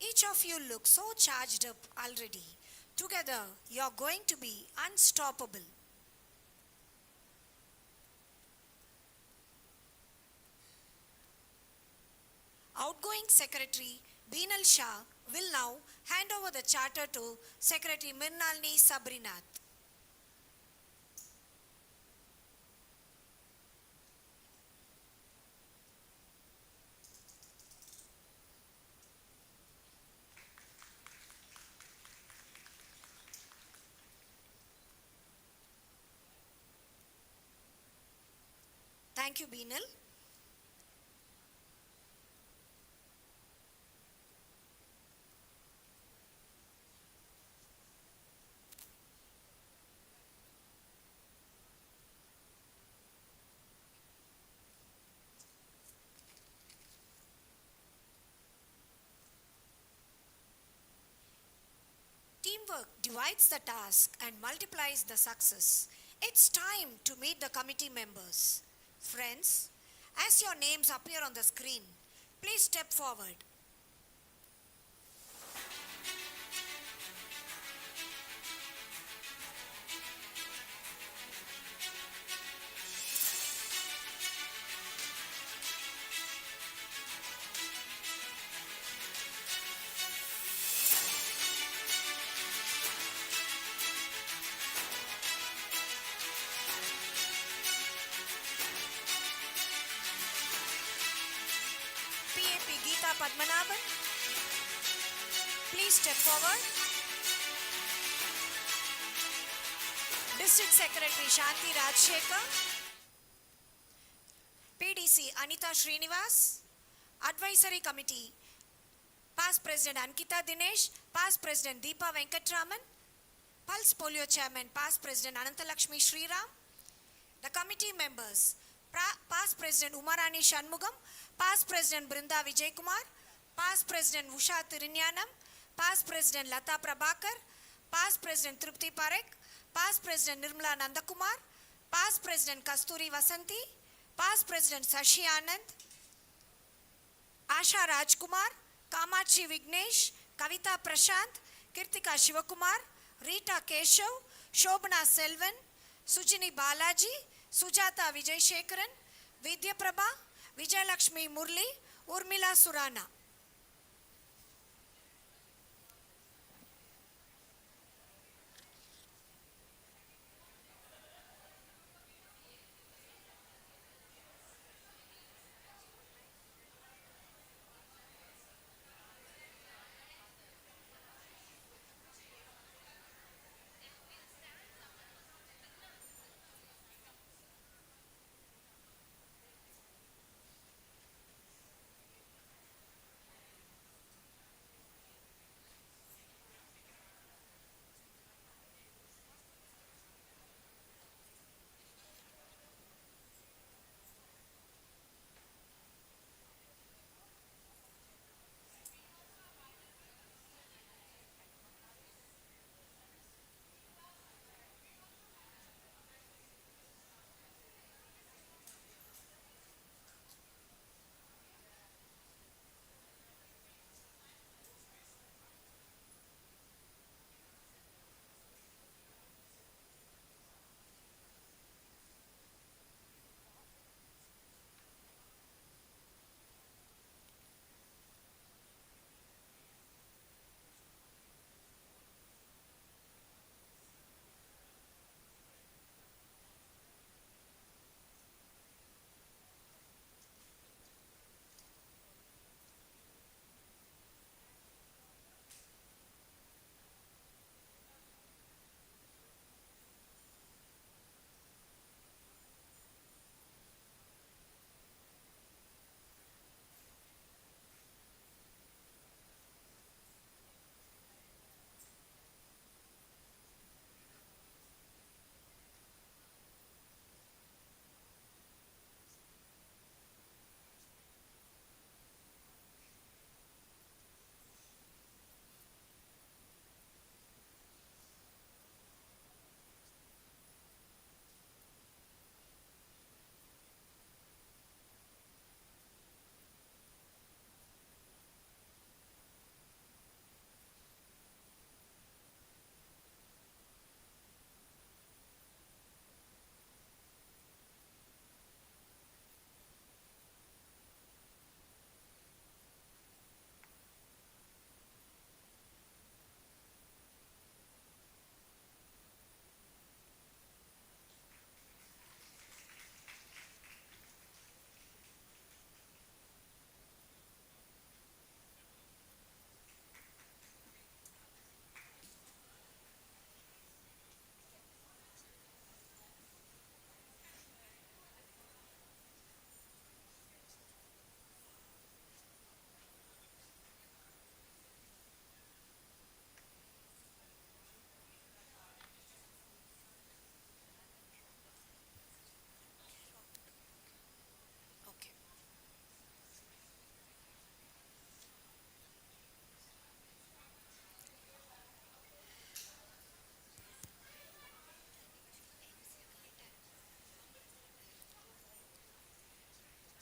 Each of you look so charged up already. Together, you're going to be unstoppable. Outgoing Secretary Beenal Shah will now hand over the charter to Secretary Mirnalini Sabrinath. Thank you, Beenal. Teamwork divides the task and multiplies the success. It's time to meet the committee members. Friends, as your names appear on the screen, please step forward. Padmanabhan, please step forward. District Secretary Shanti Rajshekhar, PDC Anita Srinivas, Advisory Committee Past President Ankita Dinesh, Past President Deepa Venkatraman, Pulse Polio Chairman Past President Anantalakshmi Sriram, the committee members Past President Umarani Shanmugam, Past President Brinda Vijay Kumar, Past President Usha Tirinyanam, Past President Lata Prabhakar, Past President Trupti Parekh, Past President Nirmala Nandakumar, Past President Kasturi Vasanti, Past President Sashi Anand, Asha Rajkumar, Kamachi Vignesh, Kavita Prashant, Kirtika Shivakumar, Rita Keshav, Shobana Selvan, Sujini Balaji, Sujata Vijay Shekaran, Vidya Prabha, Vijay Lakshmi Murli, Urmila Surana.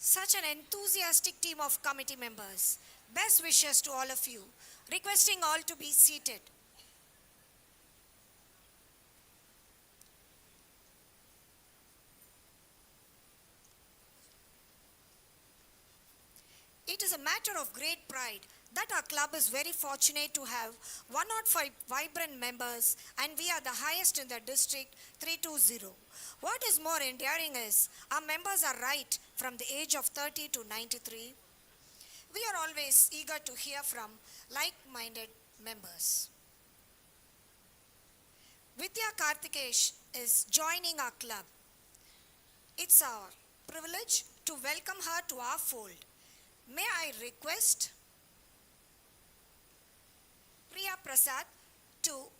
Such an enthusiastic team of committee members. Best wishes to all of you. Requesting all to be seated. It is a matter of great pride that our club is very fortunate to have 105 vibrant members, and we are the highest in the district, 320. What is more endearing is our members are right from the age of 30 to 93. We are always eager to hear from like-minded members. Vidya Karthikesh is joining our club. It's our privilege to welcome her to our fold. May I request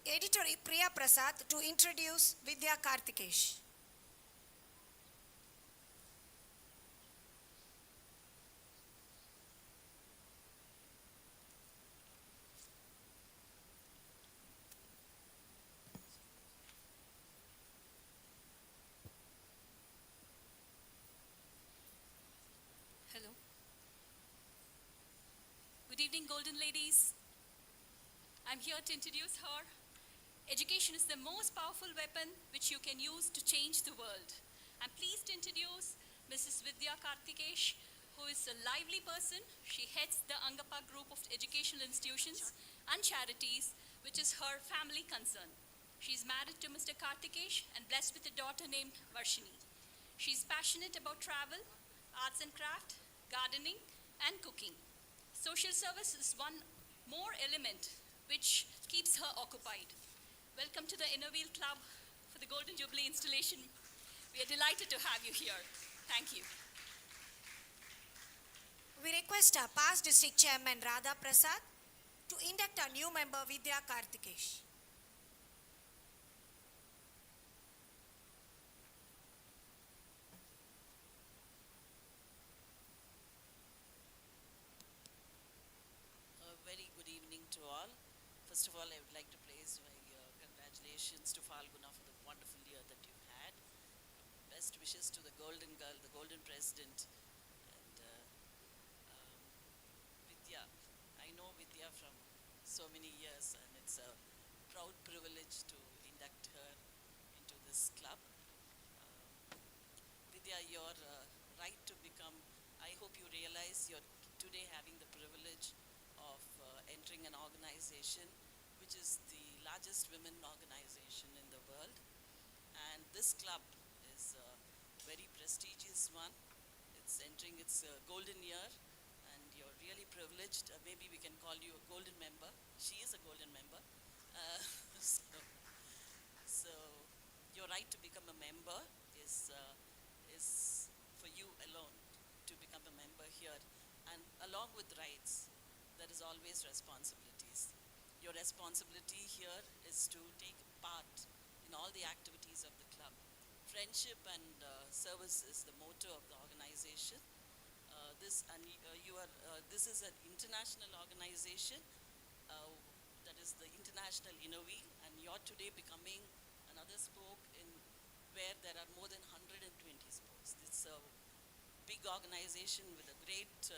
Editor Priya Prasad to introduce Vidya Karthikesh. Hello. Good evening, Golden Ladies. I'm here to introduce her. Education is the most powerful weapon which you can use to change the world. I'm pleased to introduce Mrs. Vidya Karthikesh, who is a lively person. She heads the Angappa group of educational institutions and charities, which is her family concern. She's married to Mr. Karthikesh and blessed with a daughter named Varshini. She's passionate about travel, arts and craft, gardening, and cooking. Social service is one more element which keeps her occupied. Welcome to the Inner Wheel Club for the Golden Jubilee installation. We are delighted to have you here. Thank you. We request our past district chairman Radha Prasad to induct our new member Vidya Karthikesh. A very good evening to all. First of all, I would like to place my congratulations to Falguna for the wonderful year that you've had. Best wishes to the golden girl, the golden president, and Vidya. I know Vidya from so many years, and it's a proud privilege to induct her into this club. Vidya, your right to become, I hope you realize you're today having the privilege of entering an organization which is the largest women organization in the world, and this club is a very prestigious one. It's entering its golden year, and you're really privileged. Maybe we can call you a golden member. She is a golden member. So your right to become a member is for you alone to become a member here, and along with rights, there is always responsibilities. Your responsibility here is to take part in all the activities of the club. Friendship and service is the motto of the organization. This is an international organization, that is the International Inner Wheel, and you're today becoming another spoke in where there are more than 120 spokes. It's a big organization with a great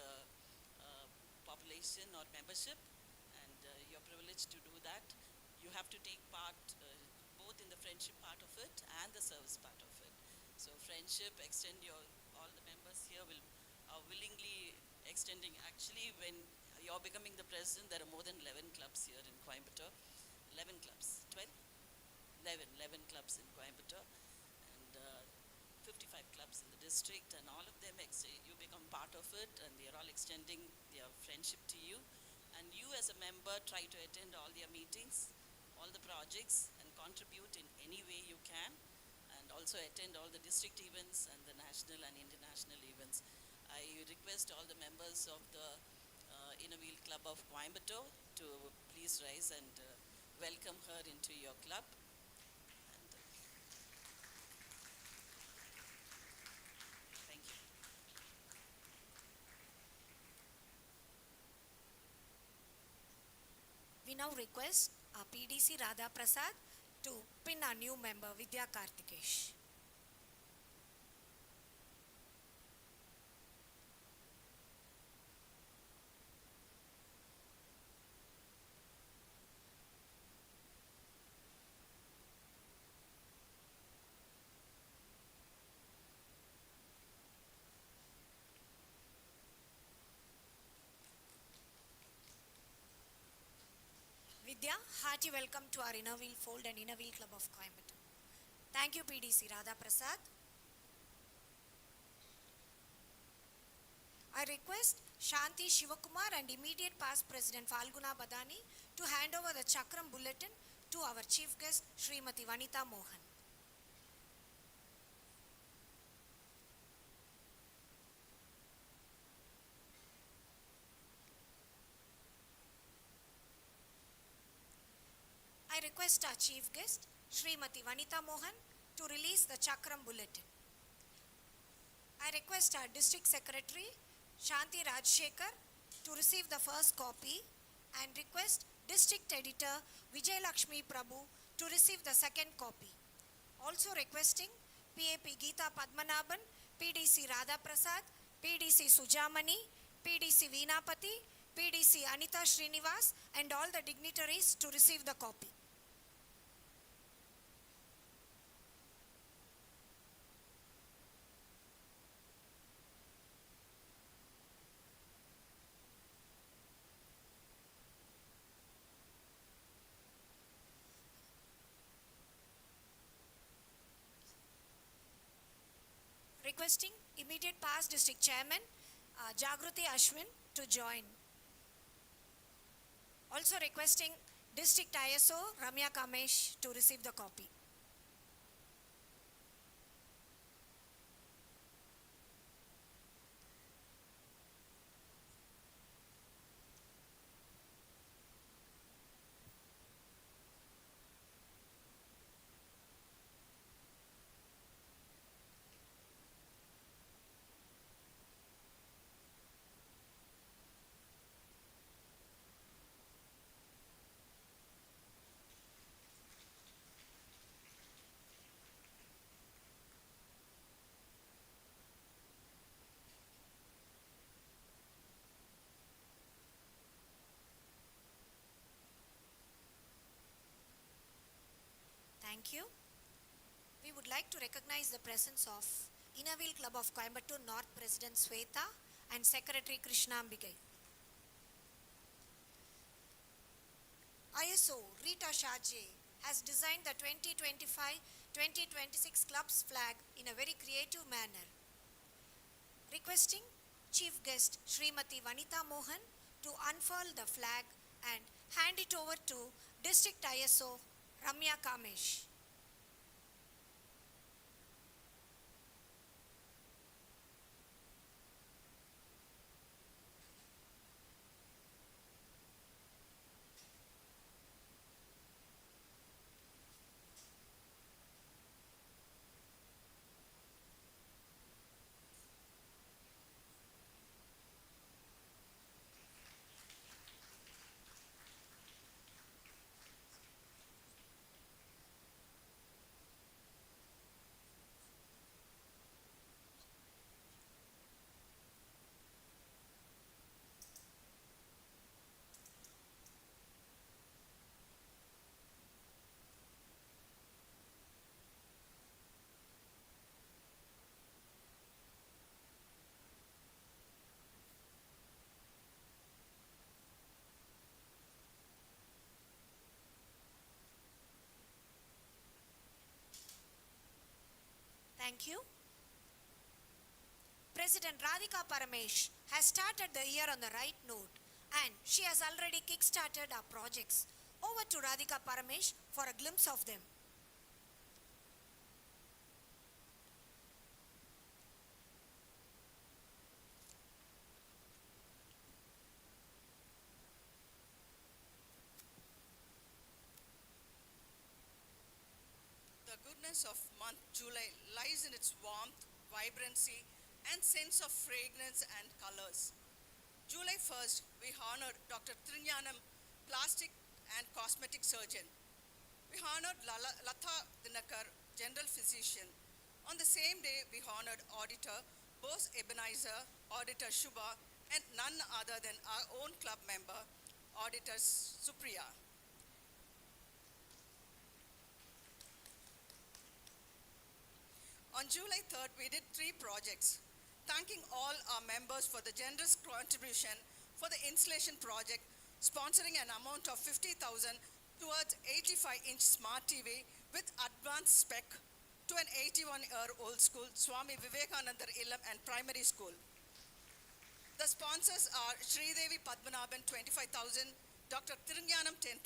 population or membership, and you're privileged to do that. You have to take part both in the friendship part of it and the service part of it. So friendship, all the members here are willingly extending. Actually, when you're becoming the president, there are more than 11 clubs here in Coimbatore. 11 clubs, 12? 11 clubs in Coimbatore, and 55 clubs in the district, and all of them, you become part of it, and they are all extending their friendship to you. And you as a member try to attend all their meetings, all the projects, and contribute in any way you can, and also attend all the district events and the national and international events. I request all the members of the Inner Wheel Club of Coimbatore to please rise and welcome her into your club. And, thank you. We now request our PDC Radha Prasad to pin our new member Vidya Karthikesh. Vidya, hearty welcome to our Inner Wheel Fold and Inner Wheel Club of Coimbatore. Thank you, PDC Radha Prasad. I request Shanti Shivakumar and immediate past President Falguna Badani to hand over the Chakram Bulletin to our chief guest, Smt VANITHA MOHAN. I request our chief guest, Smt VANITHA MOHAN, to release the Chakram Bulletin. I request our District Secretary, Shanti Rajshekar, to receive the first copy and request District Editor, Vijay Lakshmi Prabhu, to receive the second copy. Also requesting PAP Geeta Padmanabhan, PDC Radha Prasad, PDC Sujamani, PDC Veenapati, PDC Anita Srinivas, and all the dignitaries to receive the copy. Requesting immediate past district chairman Jagruti Ashwin to join. Also requesting district ISO Ramya Kamesh to receive the copy. Thank you. We would like to recognize the presence of Innerwheel Club of Coimbatore North President Sweta and Secretary Krishnambigai. ISO Rita Shaje has designed the 2025-2026 club's flag in a very creative manner. Requesting Chief Guest Smt VANITHA Mohan to unfurl the flag and hand it over to District ISO Ramya Kamesh. Thank you. President Radhika Paramesh has started the year on the right note and she has already kick-started our projects. Over to Radhika Paramesh for a glimpse of them. The goodness of month July lies in its warmth, vibrancy, and sense of fragrance and colors. July 1st, we honored Dr. Trinyanam, plastic and cosmetic surgeon. We honored Latha Dinakar, general physician. On the same day, we honored Auditor Bose Ebenezer, Auditor Shubha, and none other than our own club member, Auditor Supriya. On July 3rd, we did 3 projects, thanking all our members for the generous contribution for the installation project, sponsoring an amount of 50,000 towards 85-inch smart TV with advanced spec to an 81-year-old school, Swami Vivekananda Illam and Primary School. The sponsors are Sridevi Padmanabhan 25,000, Dr. Tirunyanam 10,000,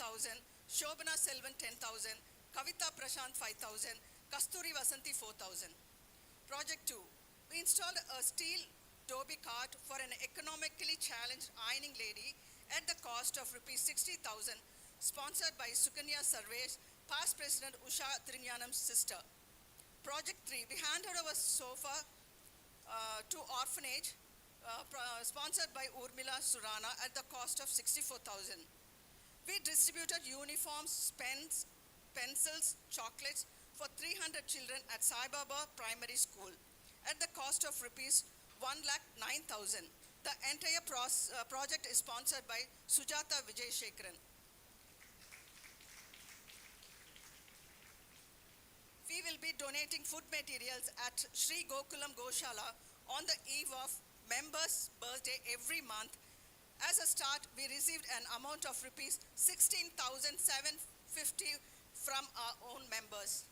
Shobana Selvan 10,000, Kavita Prashant 5,000, Kasturi Vasanti 4,000. Project 2. We installed a steel Dobie cart for an economically challenged ironing lady at the cost of rupees 60,000, sponsored by Sukanya Sarvesh, past President Usha Tirunyanam's sister. Project 3. We handed over sofa to orphanage, sponsored by Urmila Surana at the cost of 64,000. We distributed uniforms, pens, pencils, chocolates for 300 children at Sai Baba Primary School at the cost of rupees 1,09,000. The entire project is sponsored by Sujata Vijay Shekharan. We will be donating food materials at Sri Gokulam Goshala on the eve of members' birthday every month. As a start, we received an amount of rupees 16,750 from our own members.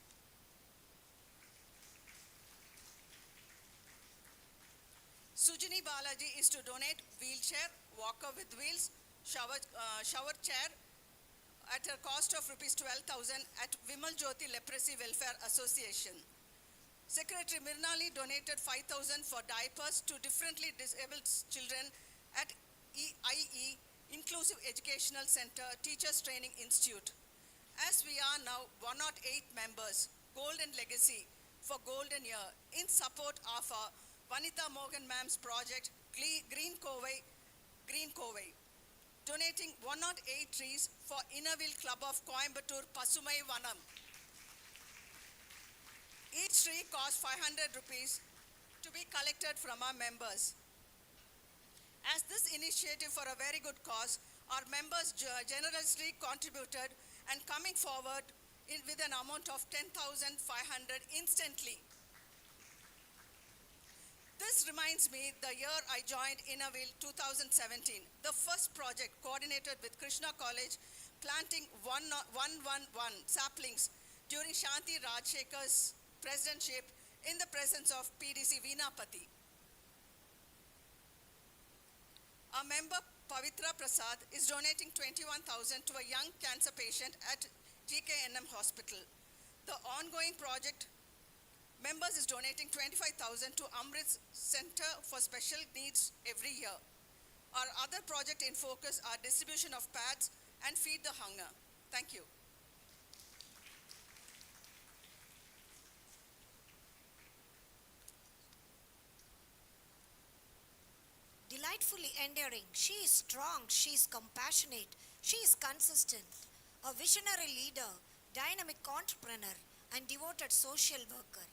Sujini Balaji is to donate wheelchair, walker with wheels, shower chair at a cost of rupees 12,000 at Vimal Jyoti Leprosy Welfare Association. Secretary Mirnali donated 5,000 for diapers to differently disabled children at IE, Inclusive Educational Center, Teachers Training Institute. As we are now 108 members, Golden Legacy for Golden Year, in support of our Vanitha Mohan ma'am's project, Green Covey, donating 108 trees for Innerville Club of Coimbatore, Pasumai Vanam. Each tree costs 500 rupees to be collected from our members. As this initiative for a very good cause, our members generously contributed and coming forward with an amount of 10,500 instantly. This reminds me the year I joined Innerville 2017, the first project coordinated with Krishna College, planting 111 saplings during Shanti Rajshekhar's presidentship in the presence of PDC Veenapati. Our member Pavitra Prasad is donating 21,000 to a young cancer patient at GKNM Hospital. The ongoing project members is donating 25,000 to Amrit Center for Special Needs every year. Our other project in focus are distribution of pads and Feed the Hunger. Thank you. Delightfully endearing, she is strong, she is compassionate, she is consistent, a visionary leader, dynamic entrepreneur, and devoted social worker.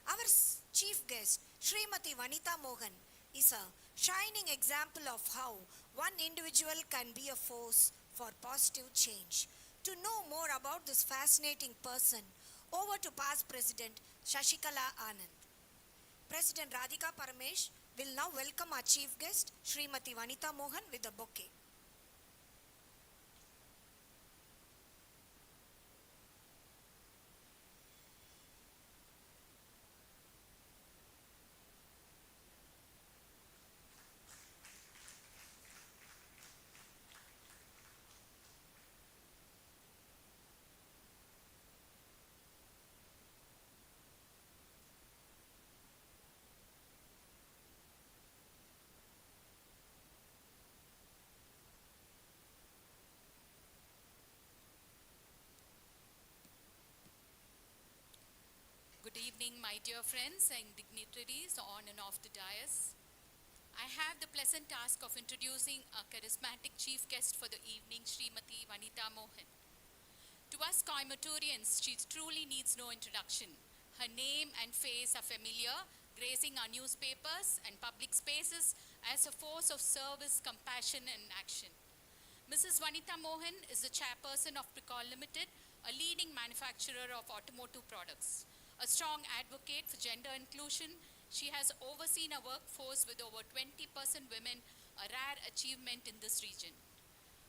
Our chief guest, Smt VANITHA MOHAN, is a shining example of how one individual can be a force for positive change. To know more about this fascinating person, over to past President Shashikala Anand. President Radhika Paramesh will now welcome our chief guest, Smt VANITHA MOHAN, with a bouquet. Good evening, my dear friends and dignitaries on and off the dais. I have the pleasant task of introducing our charismatic chief guest for the evening, Smt VANITHA MOHAN. To us Coimbatorians, she truly needs no introduction. Her name and face are familiar, gracing our newspapers and public spaces as a force of service, compassion and action. Mrs. VANITHA MOHAN is the chairperson of PRICOL Limited, a leading manufacturer of automotive products. A strong advocate for gender inclusion, she has overseen a workforce with over 20% women, a rare achievement in this region.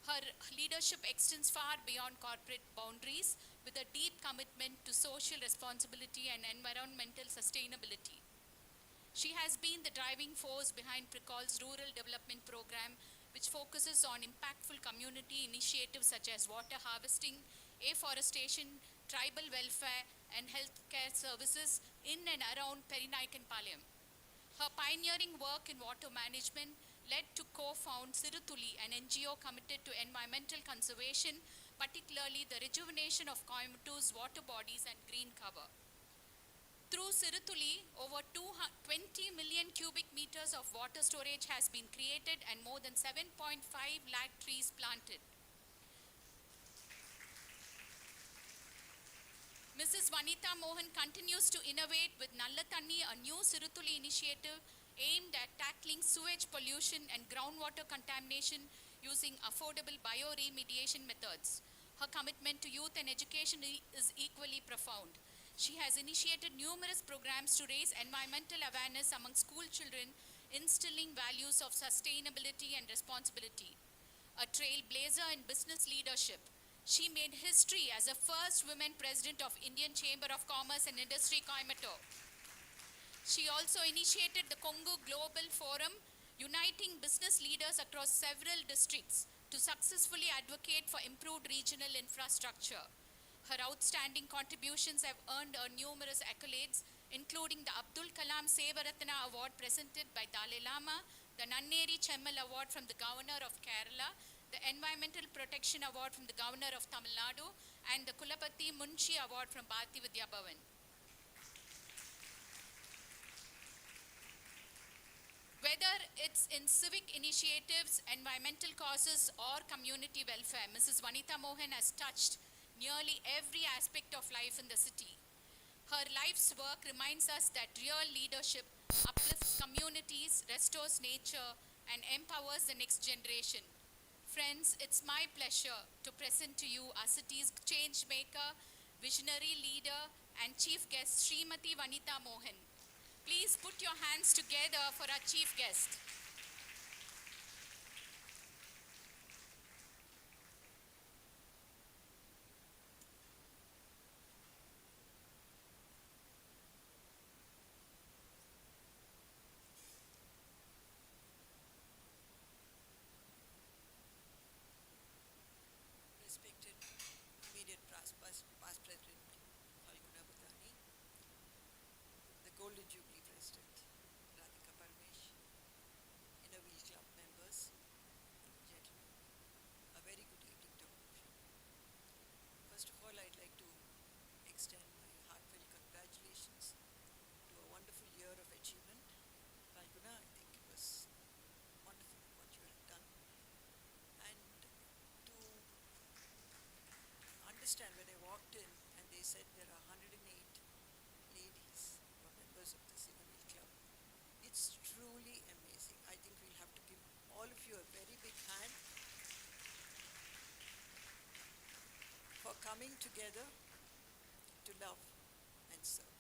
Her leadership extends far beyond corporate boundaries with a deep commitment to social responsibility and environmental sustainability. She has been the driving force behind PRICOL's rural development program, which focuses on impactful community initiatives such as water harvesting, afforestation, tribal welfare, and healthcare services in and around Perinaikanpalayam. Her pioneering work in water management led to co-found Siruthuli, an NGO committed to environmental conservation, particularly the rejuvenation of Coimbatore's water bodies and green cover. Through Siruthuli, over 20 million cubic meters of water storage has been created and more than 7.5 lakh trees planted. Mrs. Vanitha Mohan continues to innovate with Nalla Thanni, a new Siruthuli initiative aimed at tackling sewage pollution and groundwater contamination using affordable bioremediation methods. Her commitment to youth and education is equally profound. She has initiated numerous programs to raise environmental awareness among school children, instilling values of sustainability and responsibility. A trailblazer in business leadership, she made history as the first woman president of Indian Chamber of Commerce and Industry, Coimbatore. She also initiated the Congo Global Forum, uniting business leaders across several districts to successfully advocate for improved regional infrastructure. Her outstanding contributions have earned her numerous accolades, including the Abdul Kalam Sevaratna Award presented by Dalai Lama, the Nanneri Chemmal Award from the Governor of Kerala, the Environmental Protection Award from the Governor of Tamil Nadu, and the Kulapati Munshi Award from Bharati Vidya Bhavan. Whether it's in civic initiatives, environmental causes, or community welfare, Mrs. Vanitha Mohan has touched nearly every aspect of life in the city. Her life's work reminds us that real leadership uplifts communities, restores nature, and empowers the next generation. Friends, it's my pleasure to present to you our city's change maker, visionary leader, and chief guest, Smt Vanitha Mohan. Please put your hands together for our chief guest. Respected immediate past president, the Golden Jubilee President, Radhika Parmesh, Inner Wheel Club members, gentlemen, a very good evening to all of you. First of all, I'd like to extend my heartfelt congratulations to a wonderful year of achievement. Falguna, I think it was wonderful what you have done. And to understand, when I walked in and they said there are 108 ladies who are members of the Inner Wheel Club, it's truly amazing. I think we'll have to give all of you a very big hand for coming together to love and serve.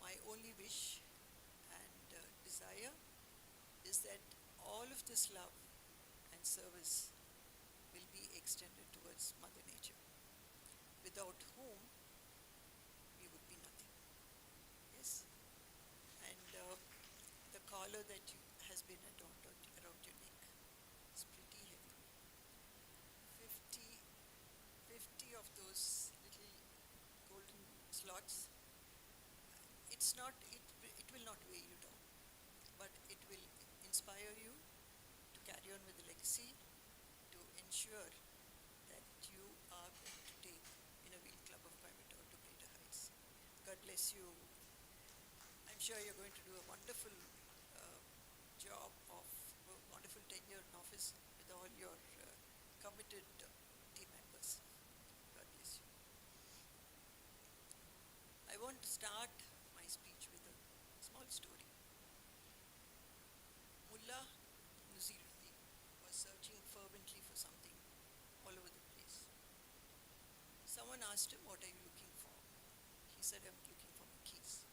My only wish and desire is that all of this love and service will be extended towards Mother Nature, without whom we would be nothing. Yes? And the collar that has been adorned around your neck is pretty heavy. 50 of those little golden slots. It will not weigh you down, but it will inspire you to carry on with the legacy, to ensure that you are going to take Inner Wheel Club of Coimbatore to greater heights. God bless you. I'm sure you're going to do a wonderful job of wonderful tenure in office with all your committed team members. God bless you. I want to start my speech with a small story. Mullah Nuziruddin was searching fervently for something all over the place. Someone asked him, "What are you looking for?" He said, "I'm looking for my keys."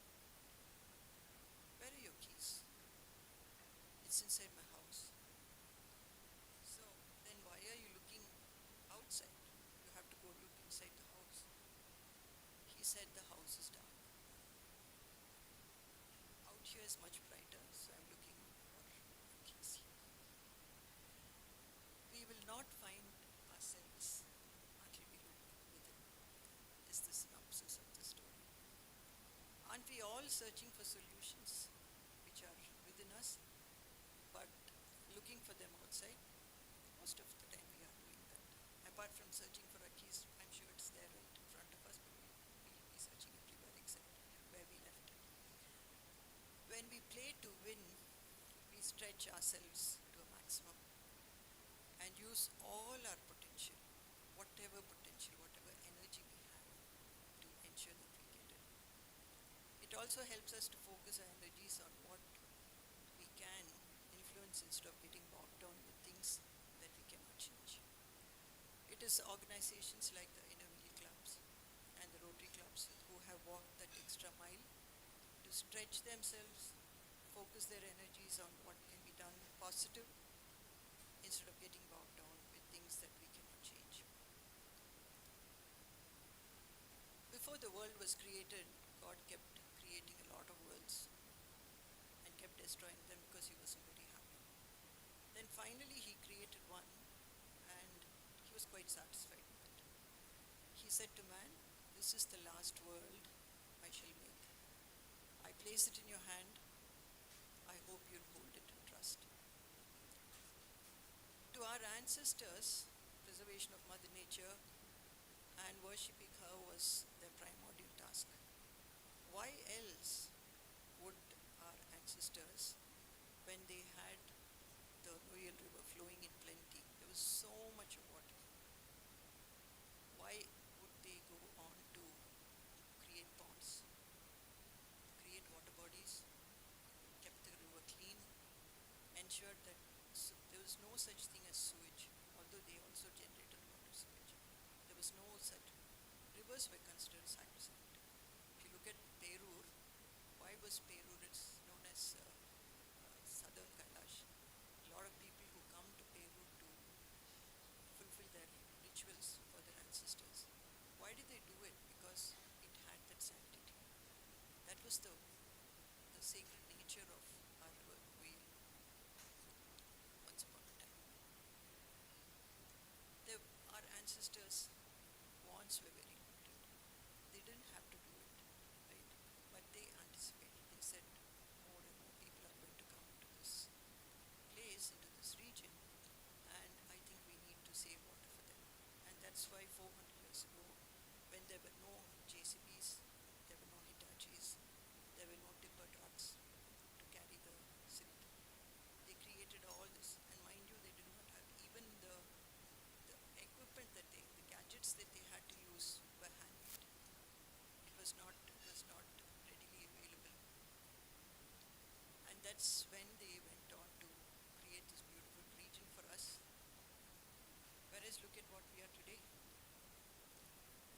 "Where are your keys?" "It's inside my house." "So then why are you looking outside? You have to go look inside the house." He said, "The house is dark. Out is much brighter, so I'm looking for keys here. We will not find ourselves until we look within, is the synopsis of the story. Aren't we all searching for solutions which are within us, but looking for them outside? Most of the time we are doing that. Apart from searching for our keys, I'm sure it's there right in front of us, but we'll be searching everywhere except where we left it. When we play to win, we stretch ourselves to a maximum and use all our potential, whatever energy we have, to ensure that we get it. It also helps us to focus our energies on what we can influence instead of getting bogged down with things that we cannot change. It is organizations like the inner wheel clubs and the Rotary clubs who have walked that extra mile to stretch themselves, focus their energies on what can be done positive instead of getting bogged down with things that we cannot change. Before the world was created, God kept creating a lot of worlds and kept destroying them because he wasn't very happy. Then finally he created one, and he was quite satisfied with it. He said to man, "This is the last world I shall make. I place it in your hand. I hope you'll hold it in trust." To our ancestors, preservation of Mother Nature and worshipping her was their primordial task. Why else would our ancestors, when they had the Noyal River flowing in plenty, there was so much of water, why would they go on to create ponds, create water bodies, kept the river clean, ensured that there was no such thing as sewage, although they also generated a lot of sewage. There was no such. Rivers were considered sacrosanct. If you look at Perur, why was Perur, it's known as southern Kailash. A lot of people who come to Perur to fulfill their rituals for their ancestors. Why did they do it? Because it had that sanctity. That was the sacred nature of our river Koil once upon a time. Our ancestors' wants were very limited. They didn't have to do it, right? But they anticipated. They said more and more people are going to come into this place, into this region, and I think we need to save water for them. And that's why 400 years ago, when there were no JCBs, there were no Hitachis, there were no tipper trucks to carry the silt, they created all this. And mind you, they did not have even the equipment that the gadgets that they had to use were handmade. It was not readily available. And that's when they went on to create this beautiful region for us. Whereas look at what we are today.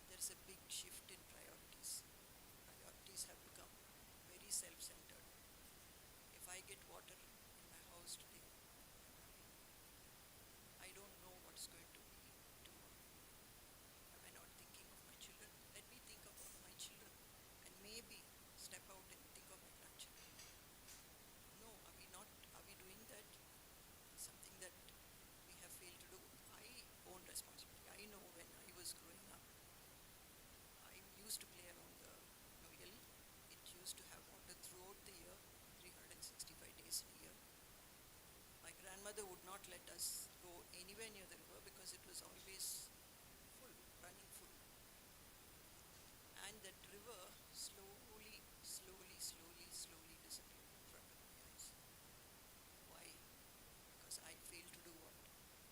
There's a big shift in priorities. Priorities have become very self-centered. If I get water in my house today, I don't know what's going to be tomorrow. Am I not thinking of my children? Let me think about my children and maybe step out and think of my grandchildren. No, are we not? Are we doing that? Something that we have failed to do. I own responsibility. I know when I was growing up, I used to play around the Noyal. It used to have water throughout the year, 365 days in a year. My grandmother would not let us go anywhere near the river because it was always full, running full. And that river slowly disappeared in front of my eyes. Why? Because I failed to do what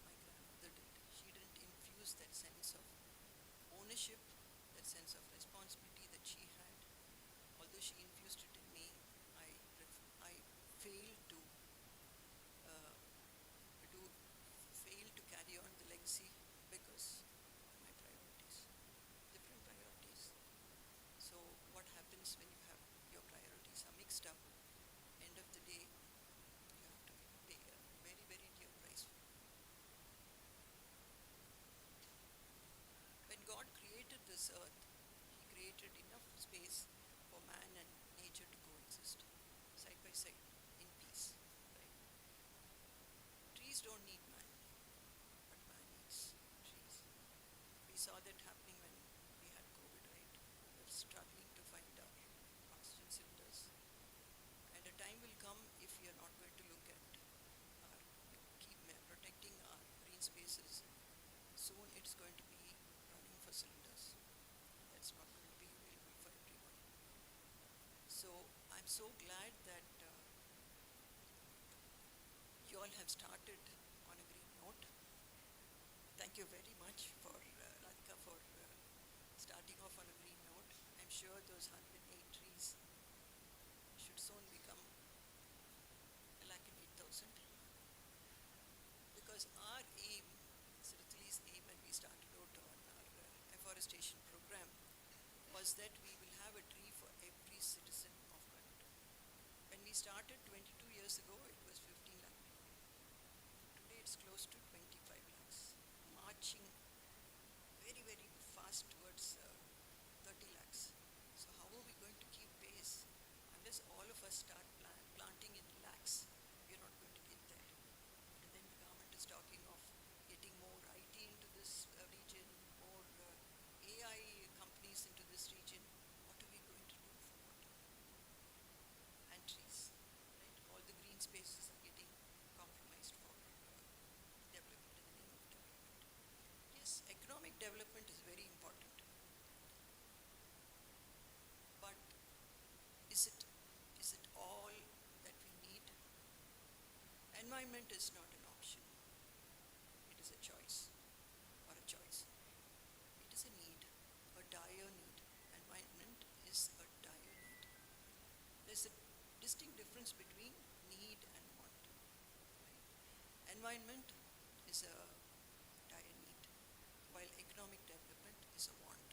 my grandmother did. She didn't infuse that sense of ownership, that sense of responsibility that she had. Although she infused it in me, I failed to carry on the legacy because of my priorities, different priorities. So what happens when you have your priorities are mixed up? End of the day, you have to pay a very, very dear price for it. When God created this earth, he created enough space for man and nature to coexist side by by side in peace, right? Trees don't need man, but man needs trees. We saw that happening when we had COVID, right? We were struggling to find our oxygen cylinders. And a time will come, if we are not going to look at our, keep protecting our green spaces, soon it's going to be running for cylinders. That's not going to be available for everyone. So I'm so glad that you all have started on a green note. Thank you very much for Radhika for starting off on a green note. I'm sure those 108 trees should soon become 108,000. Because our aim, Siruthuli's aim when we started out on our afforestation program, was that we will have a tree for every citizen of Coimbatore. When we started 22 years ago, it was 15 lakh people. Today it's close to 25 lakhs, marching very, very fast towards 30 lakhs. So how are we going to keep pace? Unless all of us start planting in lakhs, we're not going to get there. And then the government is talking of getting more IT into this region, more AI companies into this region. What are we going to do for water? And trees, right? All the green spaces are getting compromised for development, in the name of development. Yes, economic development is very important. But is it all that we need? Environment is not an option. It is a choice, or a choice. It is a need, a dire need. Environment is a dire need. There's a distinct difference between need and want. Right? Environment is a dire need, while economic development is a want.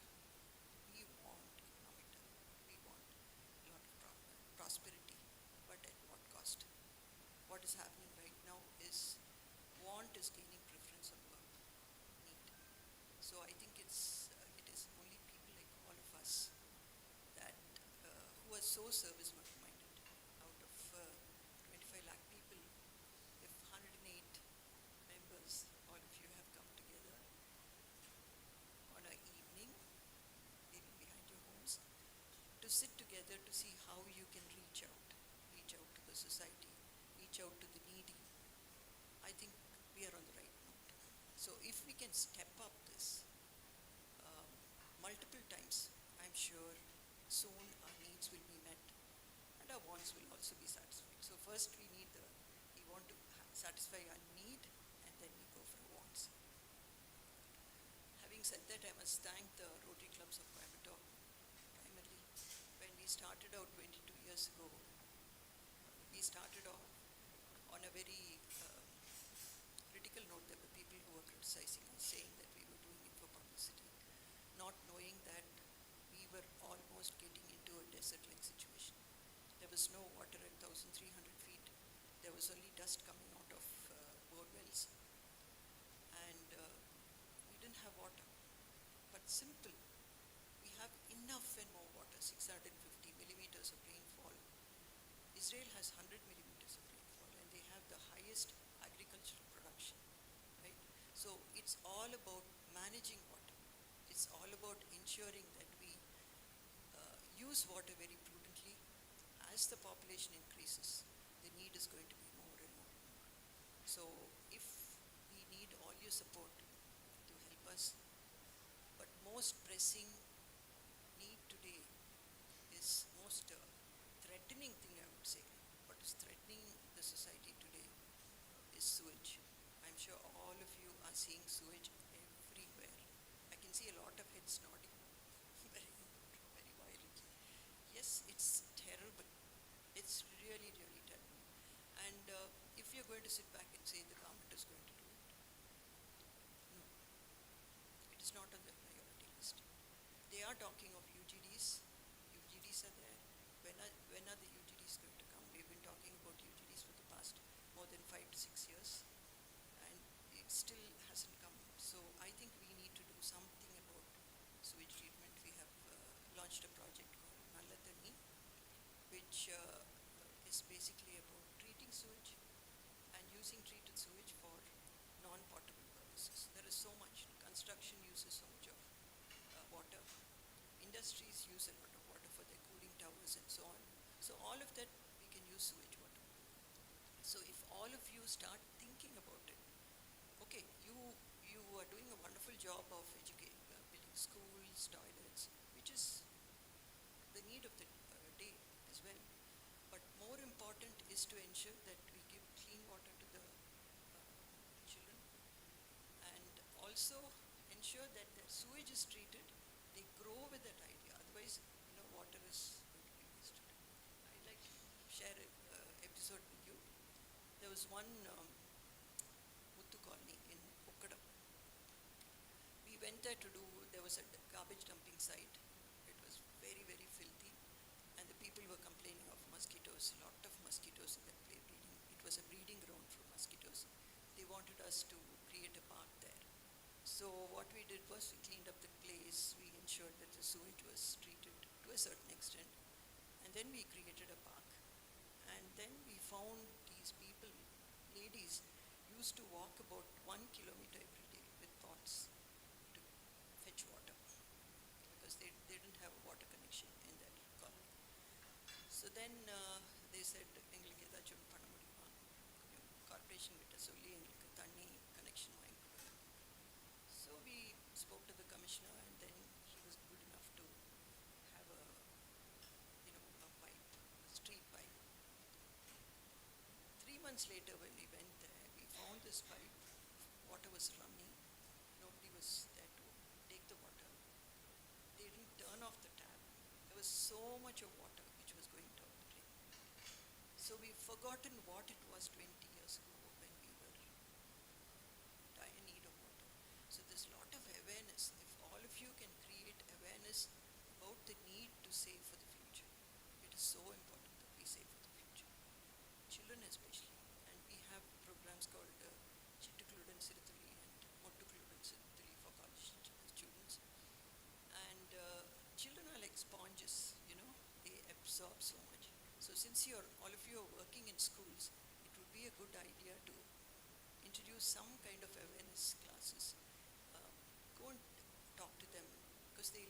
We want economic development. We want a lot of prosperity, but at what cost? What is happening right now is want is gaining preference over need. So I think it is only people like all of us that who are so service-minded. Out of 25 lakh people, if 108 members, all of you have come together on an evening, maybe behind your homes, to sit together to see how you can reach out to the society, reach out to the needy, I think we are on the right note. So if we can step up this multiple times, I'm sure soon our needs will be met and our wants will also be satisfied. So first we want to satisfy our need, and then we go for our wants. Having said that, I must thank the Rotary Clubs of Coimbatore. Primarily, when we started out 22 years ago, we started off on a very critical note. There were people who were criticizing us, saying that we were doing it for publicity, not knowing that we were almost getting into a desert-like situation. There was no water at 1,300 feet. There was only dust coming out of bore wells. And we didn't have water. But simple, we have enough and more water, 650 millimeters of rainfall. Israel has 100 millimeters of rainfall, and they have the highest agricultural production, right? So it's all about managing water. It's all about ensuring that we use water very prudently. As the population increases, the need is going to be more and more and more. So if we need all your support to help us, but most pressing need today is most threatening thing, I would say. What is threatening the society today is sewage. I'm sure all of you are seeing sewage everywhere. I can see a lot of heads nodding very, very violently. Yes, it's terrible. It's really, really terrible. And if you're going to sit back and say the government is going to do it, no. It is not on their priority list. They are talking of UGDs. UGDs are there. When are the UGDs going to come? We've been talking about UGDs for the past more than 5 to 6 years, and it still hasn't come. So I think we need to do something about sewage treatment. We have launched a project called Nalla Thanni, which is basically using treated sewage for non-potable purposes. There is so much. Construction uses so much of water. Industries use a lot of water for their cooling towers and so on. So all of that we can use sewage water. So if all of you start thinking about it, okay, you are doing a wonderful job of building schools, toilets, which is the need of the day as well. But more important is to ensure that we give clean water to the children, and also ensure that the sewage is treated. They grow with that idea. Otherwise, water is going to be wasted. I'd like to share an episode with you. There was one Muthu colony in Okkadam. We went there there was a garbage dumping site. It was very, very filthy. And the people were complaining of mosquitoes, a lot of mosquitoes in that place. It was a breeding ground for mosquitoes. They wanted us to create a park there. So what we did was we cleaned up the place. We ensured that the sewage was treated to a certain extent. And then we created a park. And then we found these people, ladies, used to walk about 1 kilometer every day with pots to fetch water because they didn't have a water connection in that colony. So then they said, எங்களுக்கு ஏதாச்சும் பண்ண முடியுமா, கொஞ்சம் corporation கிட்ட சொல்லி எங்களுக்கு தண்ணி connection வாங்கி கொடுங்க. So we spoke to the commissioner, and then he was good enough to have a pipe, a street pipe. 3 months later, when we went there, we found this pipe. Water was running. Nobody was there to take the water. They didn't turn off the tap. There was so much of water which was going down the drain. So we've forgotten what it was 20 years ago when we were in need of water. So there's a lot of awareness. If all of you can create awareness about the need to save for the future, it is so important that we save for the future. Children especially. And we have programs called Chittukuludan Siruthuli and Mottukuludan Siruthuli for college students. And children are like sponges, they absorb so much. So since all of you are working in schools, it would be a good idea to introduce some kind of awareness classes. Go and talk to them because they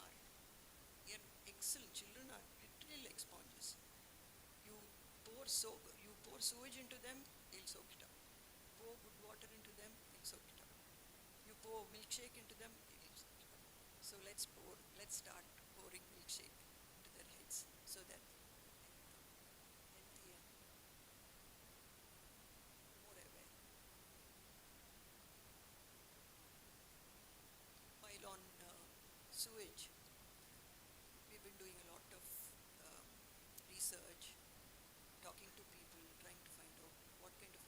are excellent. Children are literally like sponges. You pour sewage into them, they'll soak it up. Pour good water into them, they'll soak it up. You pour milkshake into them, they'll soak it up. So let's start pouring milkshake into their heads so that they become healthy and more aware. While on sewage, we've been doing a lot of research, talking to people, trying to find out what kind of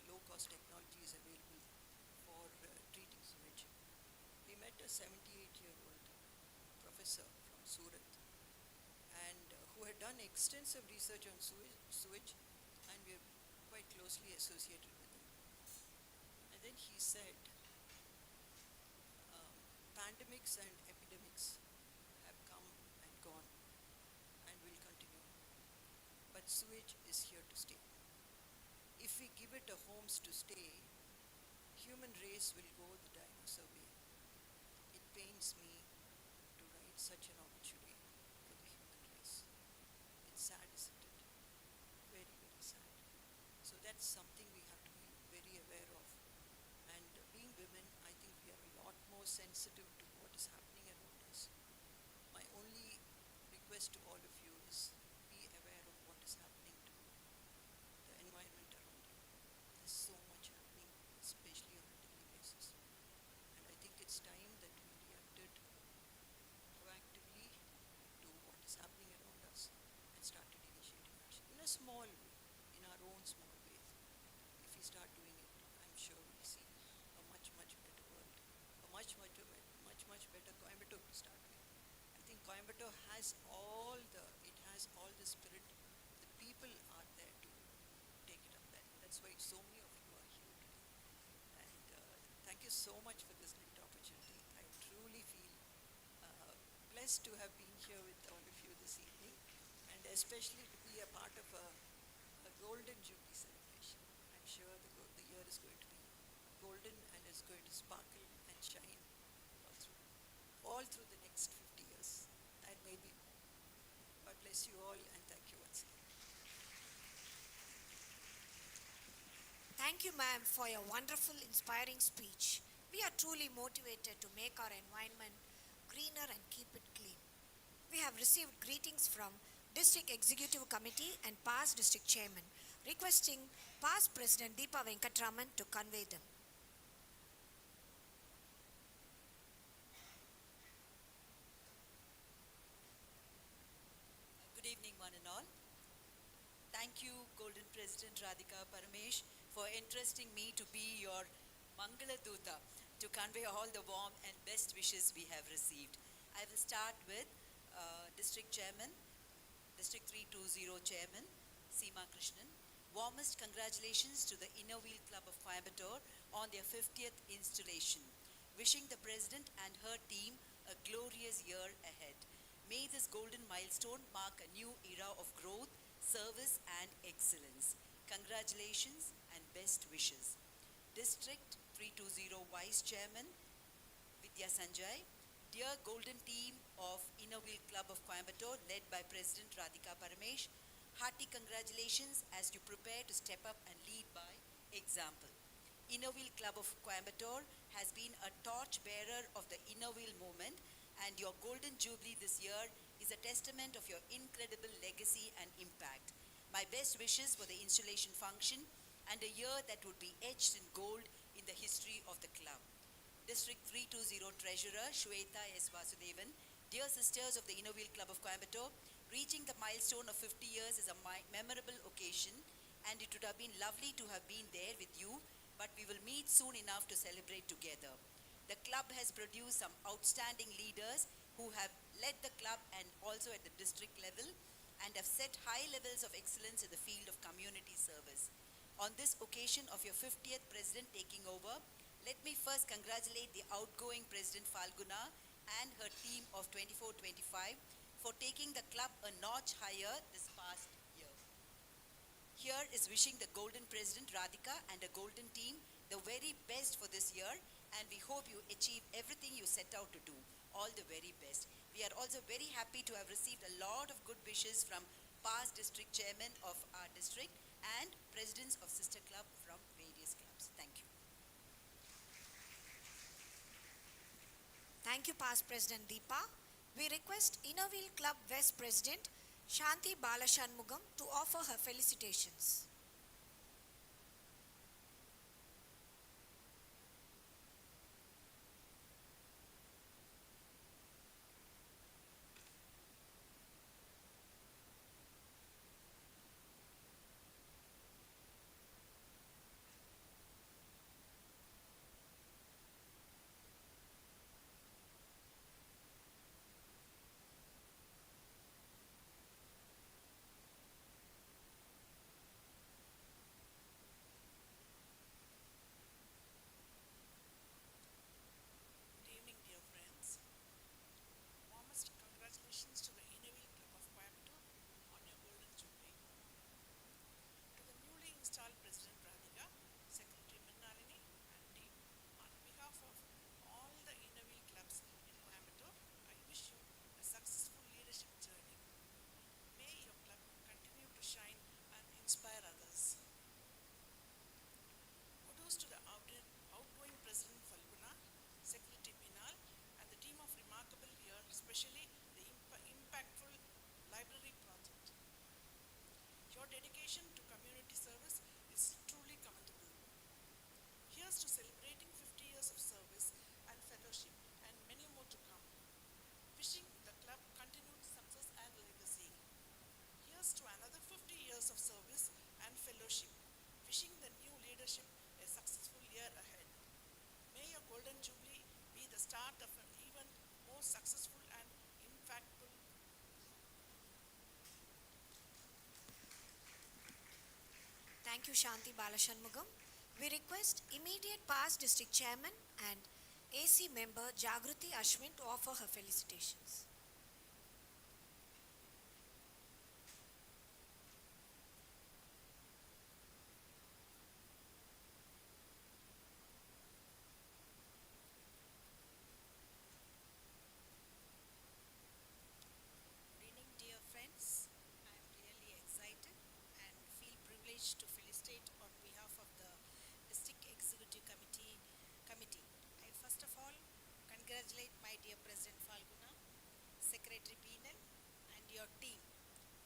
low-cost technology is available for treating sewage. We met a 78-year-old professor from Surat, and who had done extensive research on sewage, and we are quite closely associated with him. And then he said, pandemics and epidemics have come and gone and will continue, but sewage is here to stay. If we give it a homes to stay, human race will go the dinosaur way. It pains me to write such an obituary for the human race. It's sad, isn't it? Very, very sad. So that's something we have to be very aware of. And being women, I think we are a lot more sensitive to what is happening around us. My only request to all of you is be aware of what is happening to the environment around you. There's so much happening, especially on a daily basis. And I think it's time that we reacted proactively to what is happening around us and started initiating action in a small way, in our own small way. If we start doing it, I'm sure we'll see a much, much better world, a much, much better Coimbatore to start with. I think Coimbatore has all the spirit. The people are there to take it up there. That's why so many of you are here today. And thank you so much for this great opportunity. I truly feel blessed to have been here with all of you this evening, and especially to be a part of a Golden Jubilee celebration. I'm sure the year is going to be golden and is going to sparkle and shine all through the next 50 years and maybe more. God bless you all and thank you once again. Thank you, ma'am, for your wonderful, inspiring speech. We are truly motivated to make our environment greener and keep it clean. We have received greetings from District Executive Committee and past District Chairman, requesting past President Deepa Venkatraman to convey them. Good evening, one and all. Thank you, Golden President Radhika Paramesh, for entrusting me to be your Mangala Duta to convey all the warm and best wishes we have received. I will start with District Chairman, District 320 Chairman, Seema Krishnan. Warmest congratulations to the Inner Wheel Club of Coimbatore on their 50th installation. Wishing the President and her team a glorious year ahead. May this golden milestone mark a new era of growth, service and excellence. Congratulations and best wishes. District 320 Vice Chairman, Vidya Sanjay. Dear golden team of Inner Wheel Club of Coimbatore, led by President Radhika Paramesh, hearty congratulations as you prepare to step up and lead by example. Inner Wheel Club of Coimbatore has been a torch bearer of the Inner Wheel movement, and your golden jubilee this year is a testament of your incredible legacy and impact. My best wishes for the installation function and a year that would be etched in gold in the history of the club. District 320 Treasurer Shweta S. Vasudevan, dear sisters of the Inner Wheel Club of Coimbatore, reaching the milestone of 50 years is a memorable occasion, and it would have been lovely to have been there with you, but we will meet soon enough to celebrate together. The club has produced some outstanding leaders who have led the club and also at the district level and have set high levels of excellence in the field of community service. On this occasion of your 50th president taking over, let me first congratulate the outgoing President Falguna and her team of 24-25 for taking the club a notch higher this past year. Here is wishing the Golden President Radhika and the Golden team the very best for this year, and we hope you achieve everything you set out to do. All the very best. We are also very happy to have received a lot of good wishes from past district chairmen of our district and presidents of sister club from various clubs. Thank you. Thank you, past President Deepa. We request Inner Wheel Club West President Shanti Balashanmugam to offer her felicitations. Thank you, Shanti Balashanmugam. We request immediate past district chairman and AC member Jagruti Ashwin to offer her felicitations. Secretary Beenal and your team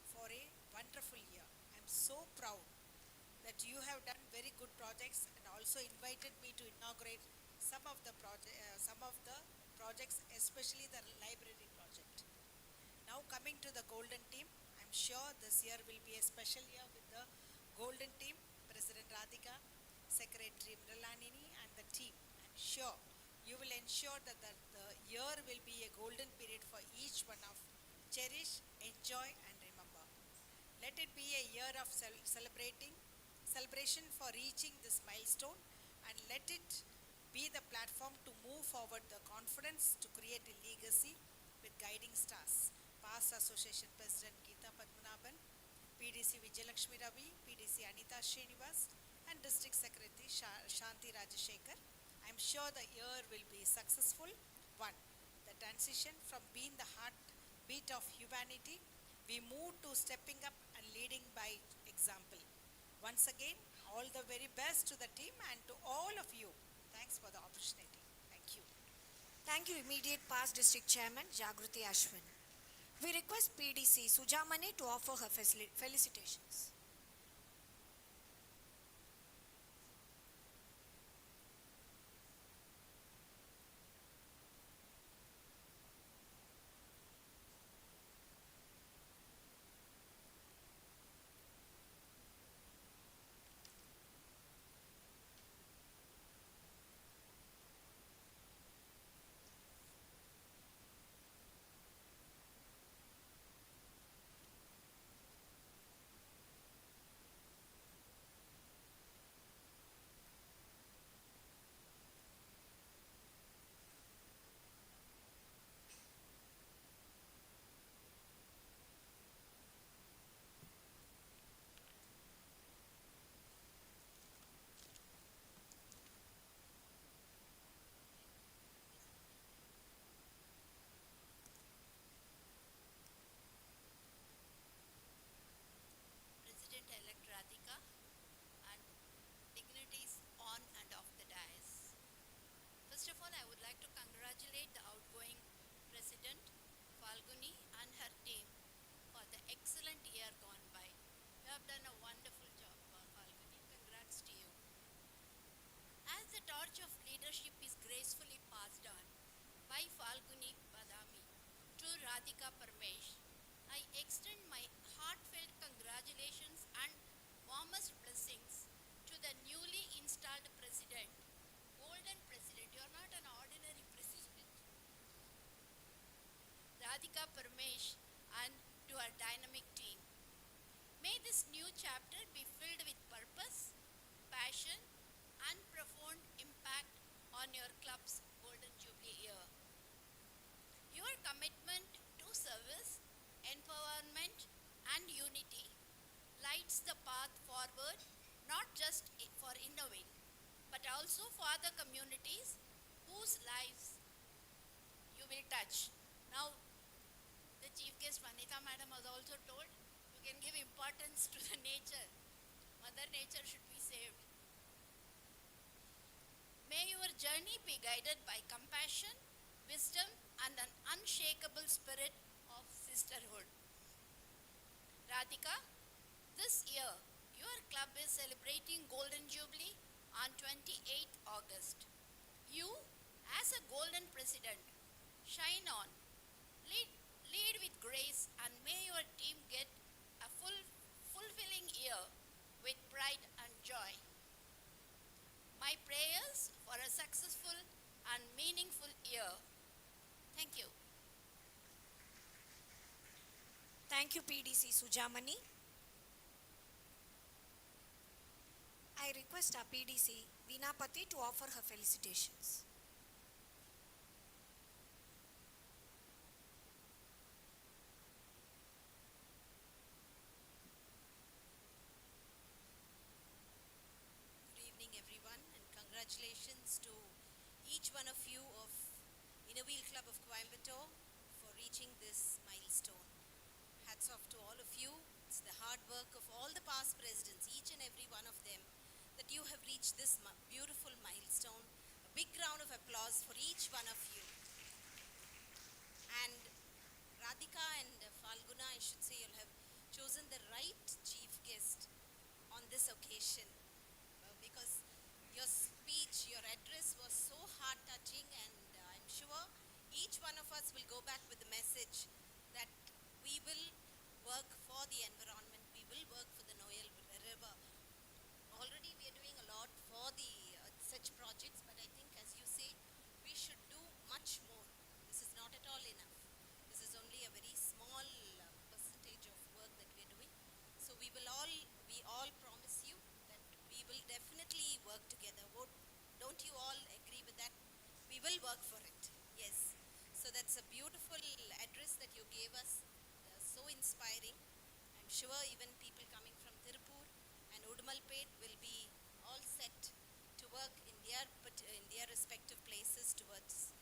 for a wonderful year. I'm so proud that you have done very good projects and also invited me to inaugurate some of the projects, especially the library project. Now coming to the golden team, I'm sure this year will be a special year with the golden team, President Radhika, Secretary Mralanini and the team. I'm sure you will ensure that the year will be a golden period for each one of cherish, enjoy and remember. Let it be a year of celebration for reaching this milestone, and let it be the platform to move forward the confidence to create a legacy with guiding stars. Past Association President Geeta Padmanabhan, PDC Vijayalakshmi Ravi, PDC Anita Srinivas, and District Secretary Shanti Rajashekar. I'm sure the year will be successful. One, the transition from being the heartbeat of humanity, we move to stepping up and leading by example. Once again, all the very best to the team and to all of you. Thanks for the opportunity. Thank you. Thank you, immediate past district chairman Jagruti Ashwin. We request PDC Sujamani to offer her felicitations. President-elect Radhika and dignitaries on and off the dais. First of all, I would like to congratulate the outgoing President, Falguni, and her team for the excellent year gone by. You have done a wonderful job, Falguni. Congrats to you. As the torch of leadership is gracefully passed on by Falguni Badami to Radhika Parmesh, I extend my heartfelt congratulations and warmest blessings to the newly installed President, Golden President. You are not an ordinary President. Radhika Parmesh, and to our dynamic team. May this new chapter be filled with purpose, passion, and profound impact on your club's Golden Jubilee year. Your commitment to service, empowerment, and unity lights the path forward, not just for Innovate, but also for the communities whose lives you will touch. Now, the Chief Guest Vanitha Madam has also told you can give importance to the nature. Mother Nature should be saved. May your journey be guided by compassion, wisdom, and an unshakable spirit of sisterhood. Radhika, this year, your club is celebrating Golden Jubilee on 28th August. You, as a Golden President, shine on, lead with grace, and may your team get a fulfilling year with pride and joy. My prayers for a successful and meaningful year. Thank you. Thank you, PDC Sujamani. I request our PDC Veenapati to offer her felicitations. Good evening, everyone, and congratulations to each one of you of Inner Wheel Club of Coimbatore for reaching this milestone. Hats off to all of you. It's the hard work of all the past presidents, each and every one of them, that you have reached this beautiful milestone. A big round of applause for each one of you. And appreciation because your speech, your address was so heart-touching, and I'm sure each one of us will go back with the message that we will work for the environment, we will work for the Noel River. Already we are doing a lot for the such projects, but I think, as you say, we should do much more. This is not at all enough. This is only a very small percentage of work that we are doing. So we all promise you that we will definitely work together. Don't you all agree with that? We will work for it. Yes. So that's a beautiful address that you gave us. So inspiring. I'm sure even people coming from Tirupur and Udumalpet will be all set to work in their respective places towards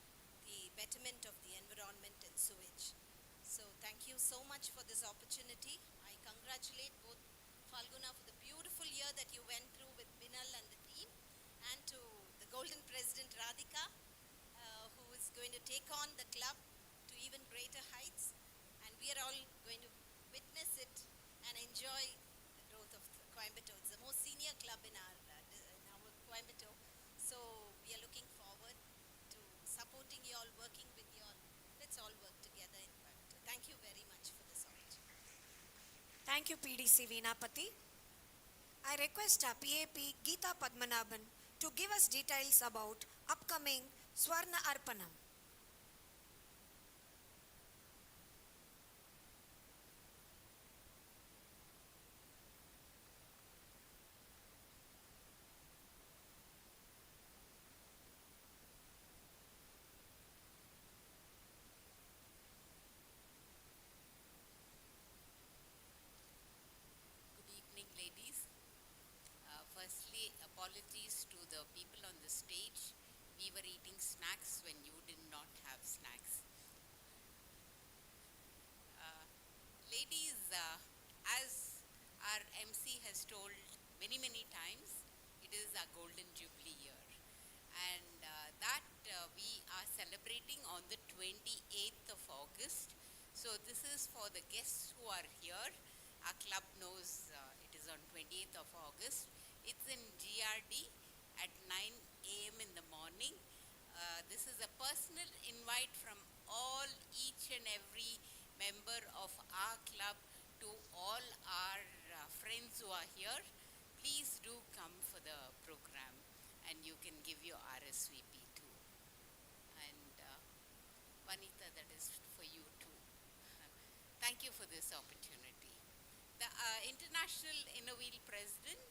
the betterment of the environment and sewage. So thank you so much for this opportunity. I congratulate both Falguna for the beautiful year that you went through with Binal and the team, and to the Golden President Radhika, who is going to take on the club to even greater heights. And we are all going to witness it and enjoy the growth of Coimbatore. It's the most senior club in our Coimbatore. So we are looking forward to supporting you all, working with you all. Let's all work together in Coimbatore. Thank you very much for this opportunity. Thank you, PDC Veenapati. I request our PAP Geeta Padmanabhan to give us details about upcoming Swarna Arpanam. Good evening, ladies. Firstly, apologies to the people on the stage. We were eating snacks when you did not have snacks. Ladies, as our MC has told many times, it is our Golden Jubilee year. And that we are celebrating on the 28th of August. So this is for the guests who are here. Our club knows it is on 28th of August. It's in GRD at 9 a.m. in the morning. This is a personal invite from each and every member of our club to all our friends who are here. Please do come for the program, and you can give your RSVP too. And Vanitha, that is for you too. Thank you for this opportunity. The International Inner Wheel President,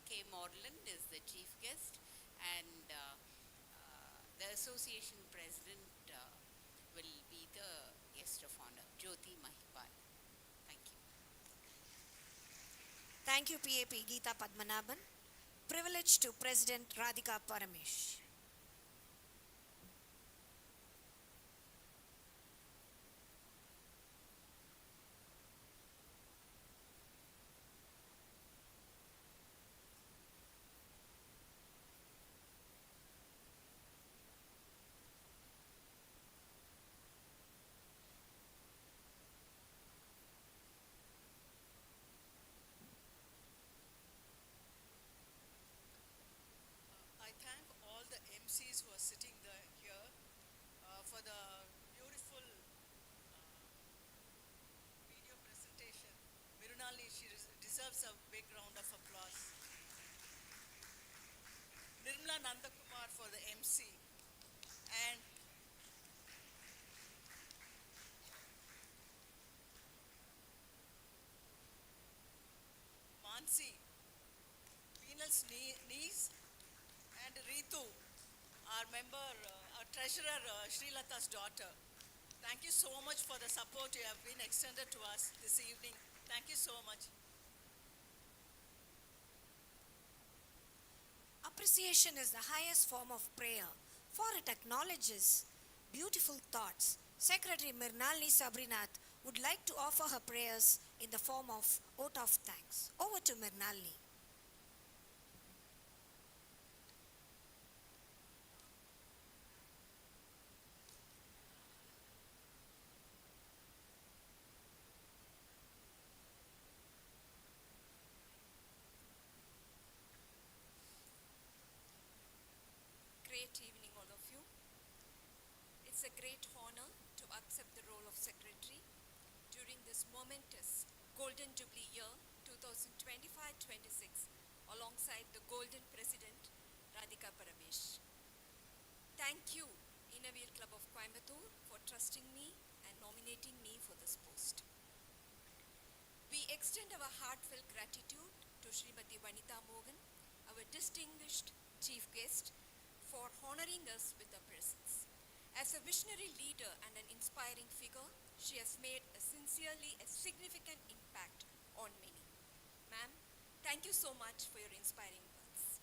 K. Morland, is the chief guest, and the Association President will be the guest of honor, Jyoti Mahipal. Thank you. Thank you, PAP Geeta Padmanabhan. Privilege to President Radhika Paramesh. I thank all the MCs who are sitting here for the beautiful video presentation. Mirunali, she deserves a big round of applause. Nirmala Nandakumar for the MC. And Mansi, Venus niece, and Ritu, our member, our treasurer, Srilata's daughter. Thank you so much for the support you have been extended to us this evening. Thank you so much. Appreciation is the highest form of prayer, for it acknowledges beautiful thoughts. Secretary Mirnalini Sabrinath would like to offer her prayers in the form of vote of thanks. Over to Mirnalini. great evening, all of you. It's a great honor to accept the role of Secretary during this momentous Golden Jubilee year 2025-26 alongside the Golden President Radhika Paramesh. Thank you, Innerwear Club of Coimbatore, for trusting me and nominating me for this post. We extend our heartfelt gratitude to Smt VANITHA MOHAN, our distinguished chief guest, for honoring us with her presence. As a visionary leader and an inspiring figure, she has made a significant impact on many. Ma'am, thank you so much for your inspiring words.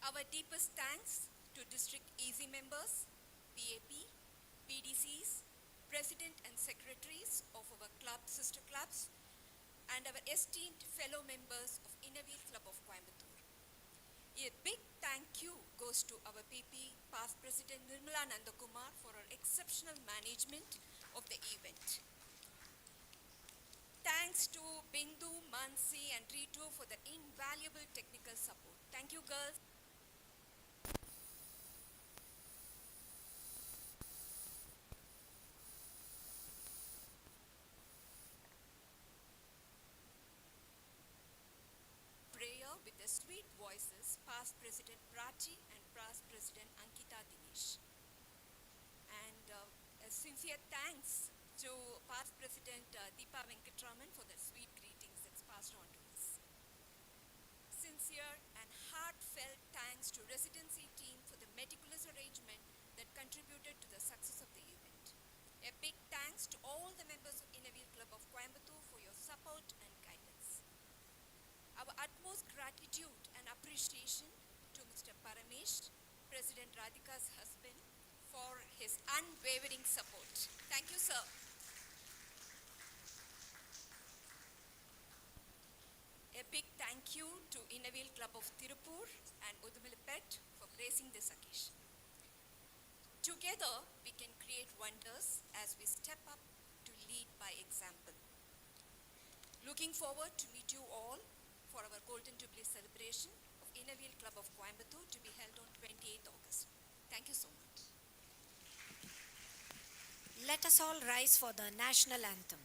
Our deepest thanks to District EC members, PAP, PDCs, President and Secretaries of our sister clubs, and our esteemed fellow members of Innerwear Club of Coimbatore. A big thank you goes to our PP past President Nirmala Nandakumar for her exceptional management of the event. Thanks to Bindu, Mansi and Ritu for the invaluable technical support. Thank you, girls. Prayer with the sweet voices, past President Prachi and past President Ankita Dinesh. And a sincere thanks to past President Deepa Venkatraman for the sweet greetings that's passed on to us. Sincere and heartfelt thanks to Residency team for the meticulous arrangement that contributed to the success of the event. A big thanks to all the members of Innerwear Club of Coimbatore for your support and guidance. Our utmost gratitude and appreciation to Mr. Paramesh, President Radhika's husband, for his unwavering support. Thank you, sir. A big thank you to Innerwear Club of Tirupur and Udumalapet for gracing this occasion. Together, we can create wonders as we step up to lead by example. Looking forward to meet you all for our Golden Jubilee celebration of Innerwear Club of Coimbatore to be held on 28th August. Thank you so much. Let us all rise for the national anthem.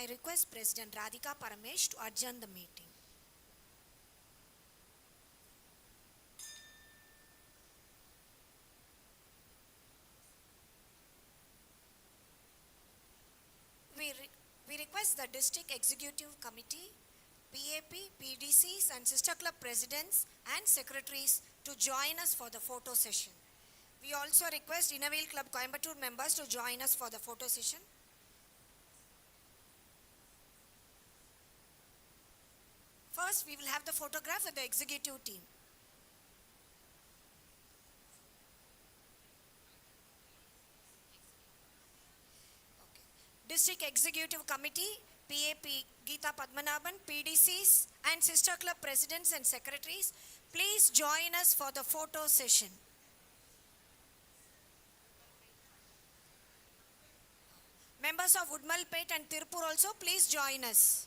I request President Radhika Paramesh to adjourn the meeting. We request the District Executive Committee, PAP, PDCs and Sister Club Presidents and Secretaries to join us for the photo session. We also request Innerwear Club Coimbatore members to join us for the photo session. First, we will have the photograph with the executive team. Okay. District Executive Committee, PAP Geeta Padmanabhan, PDCs and Sister Club Presidents and Secretaries, please join us for the photo session. Members of Udmalpet and Tirupur also, please join us.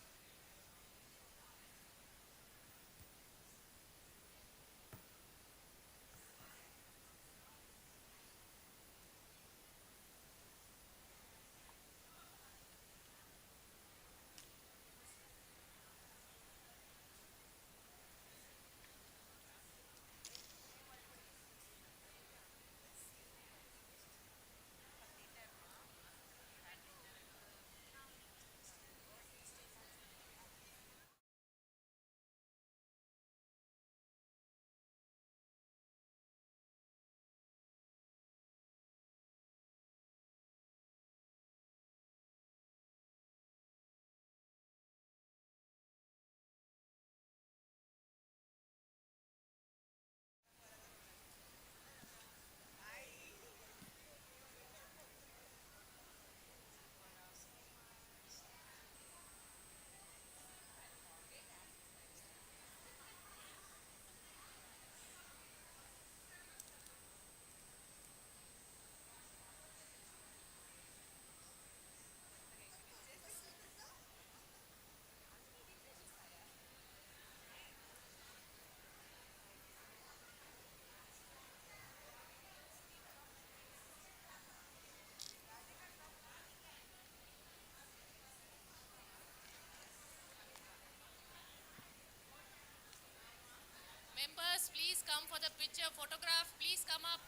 come for the picture, photograph, please come up.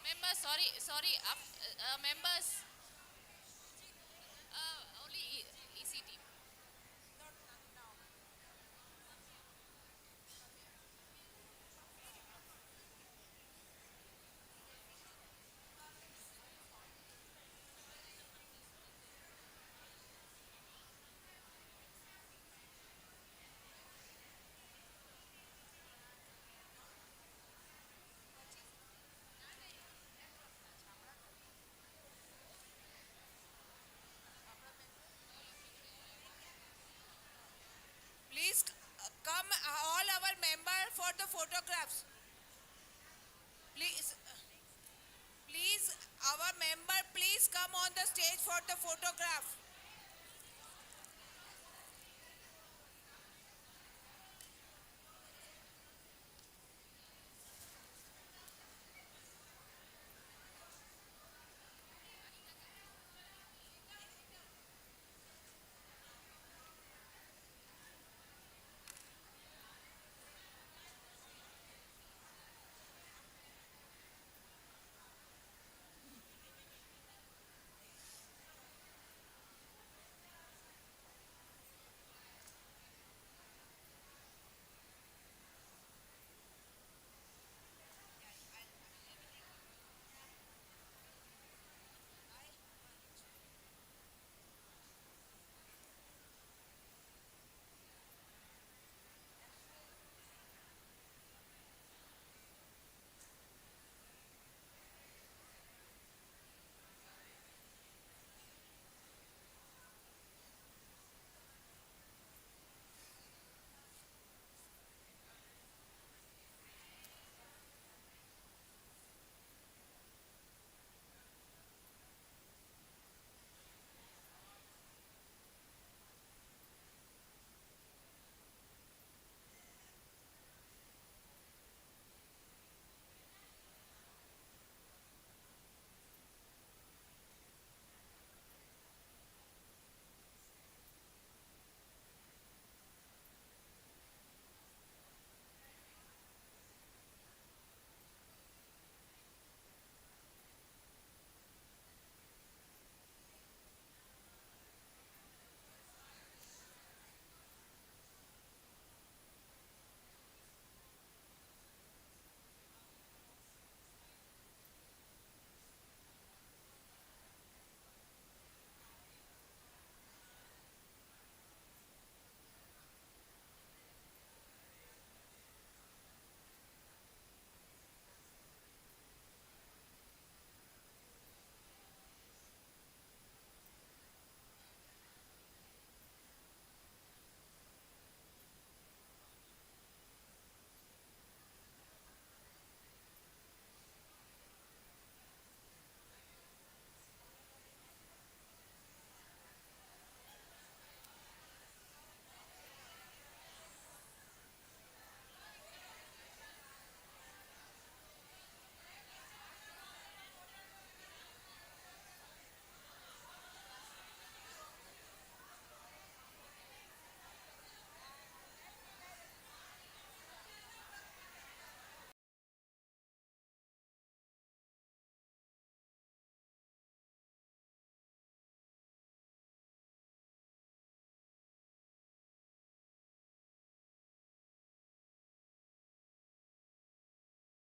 Members, sorry, members. Only EC team. Please come, all our member for the photographs. Please, our member, please come on the stage for the photograph.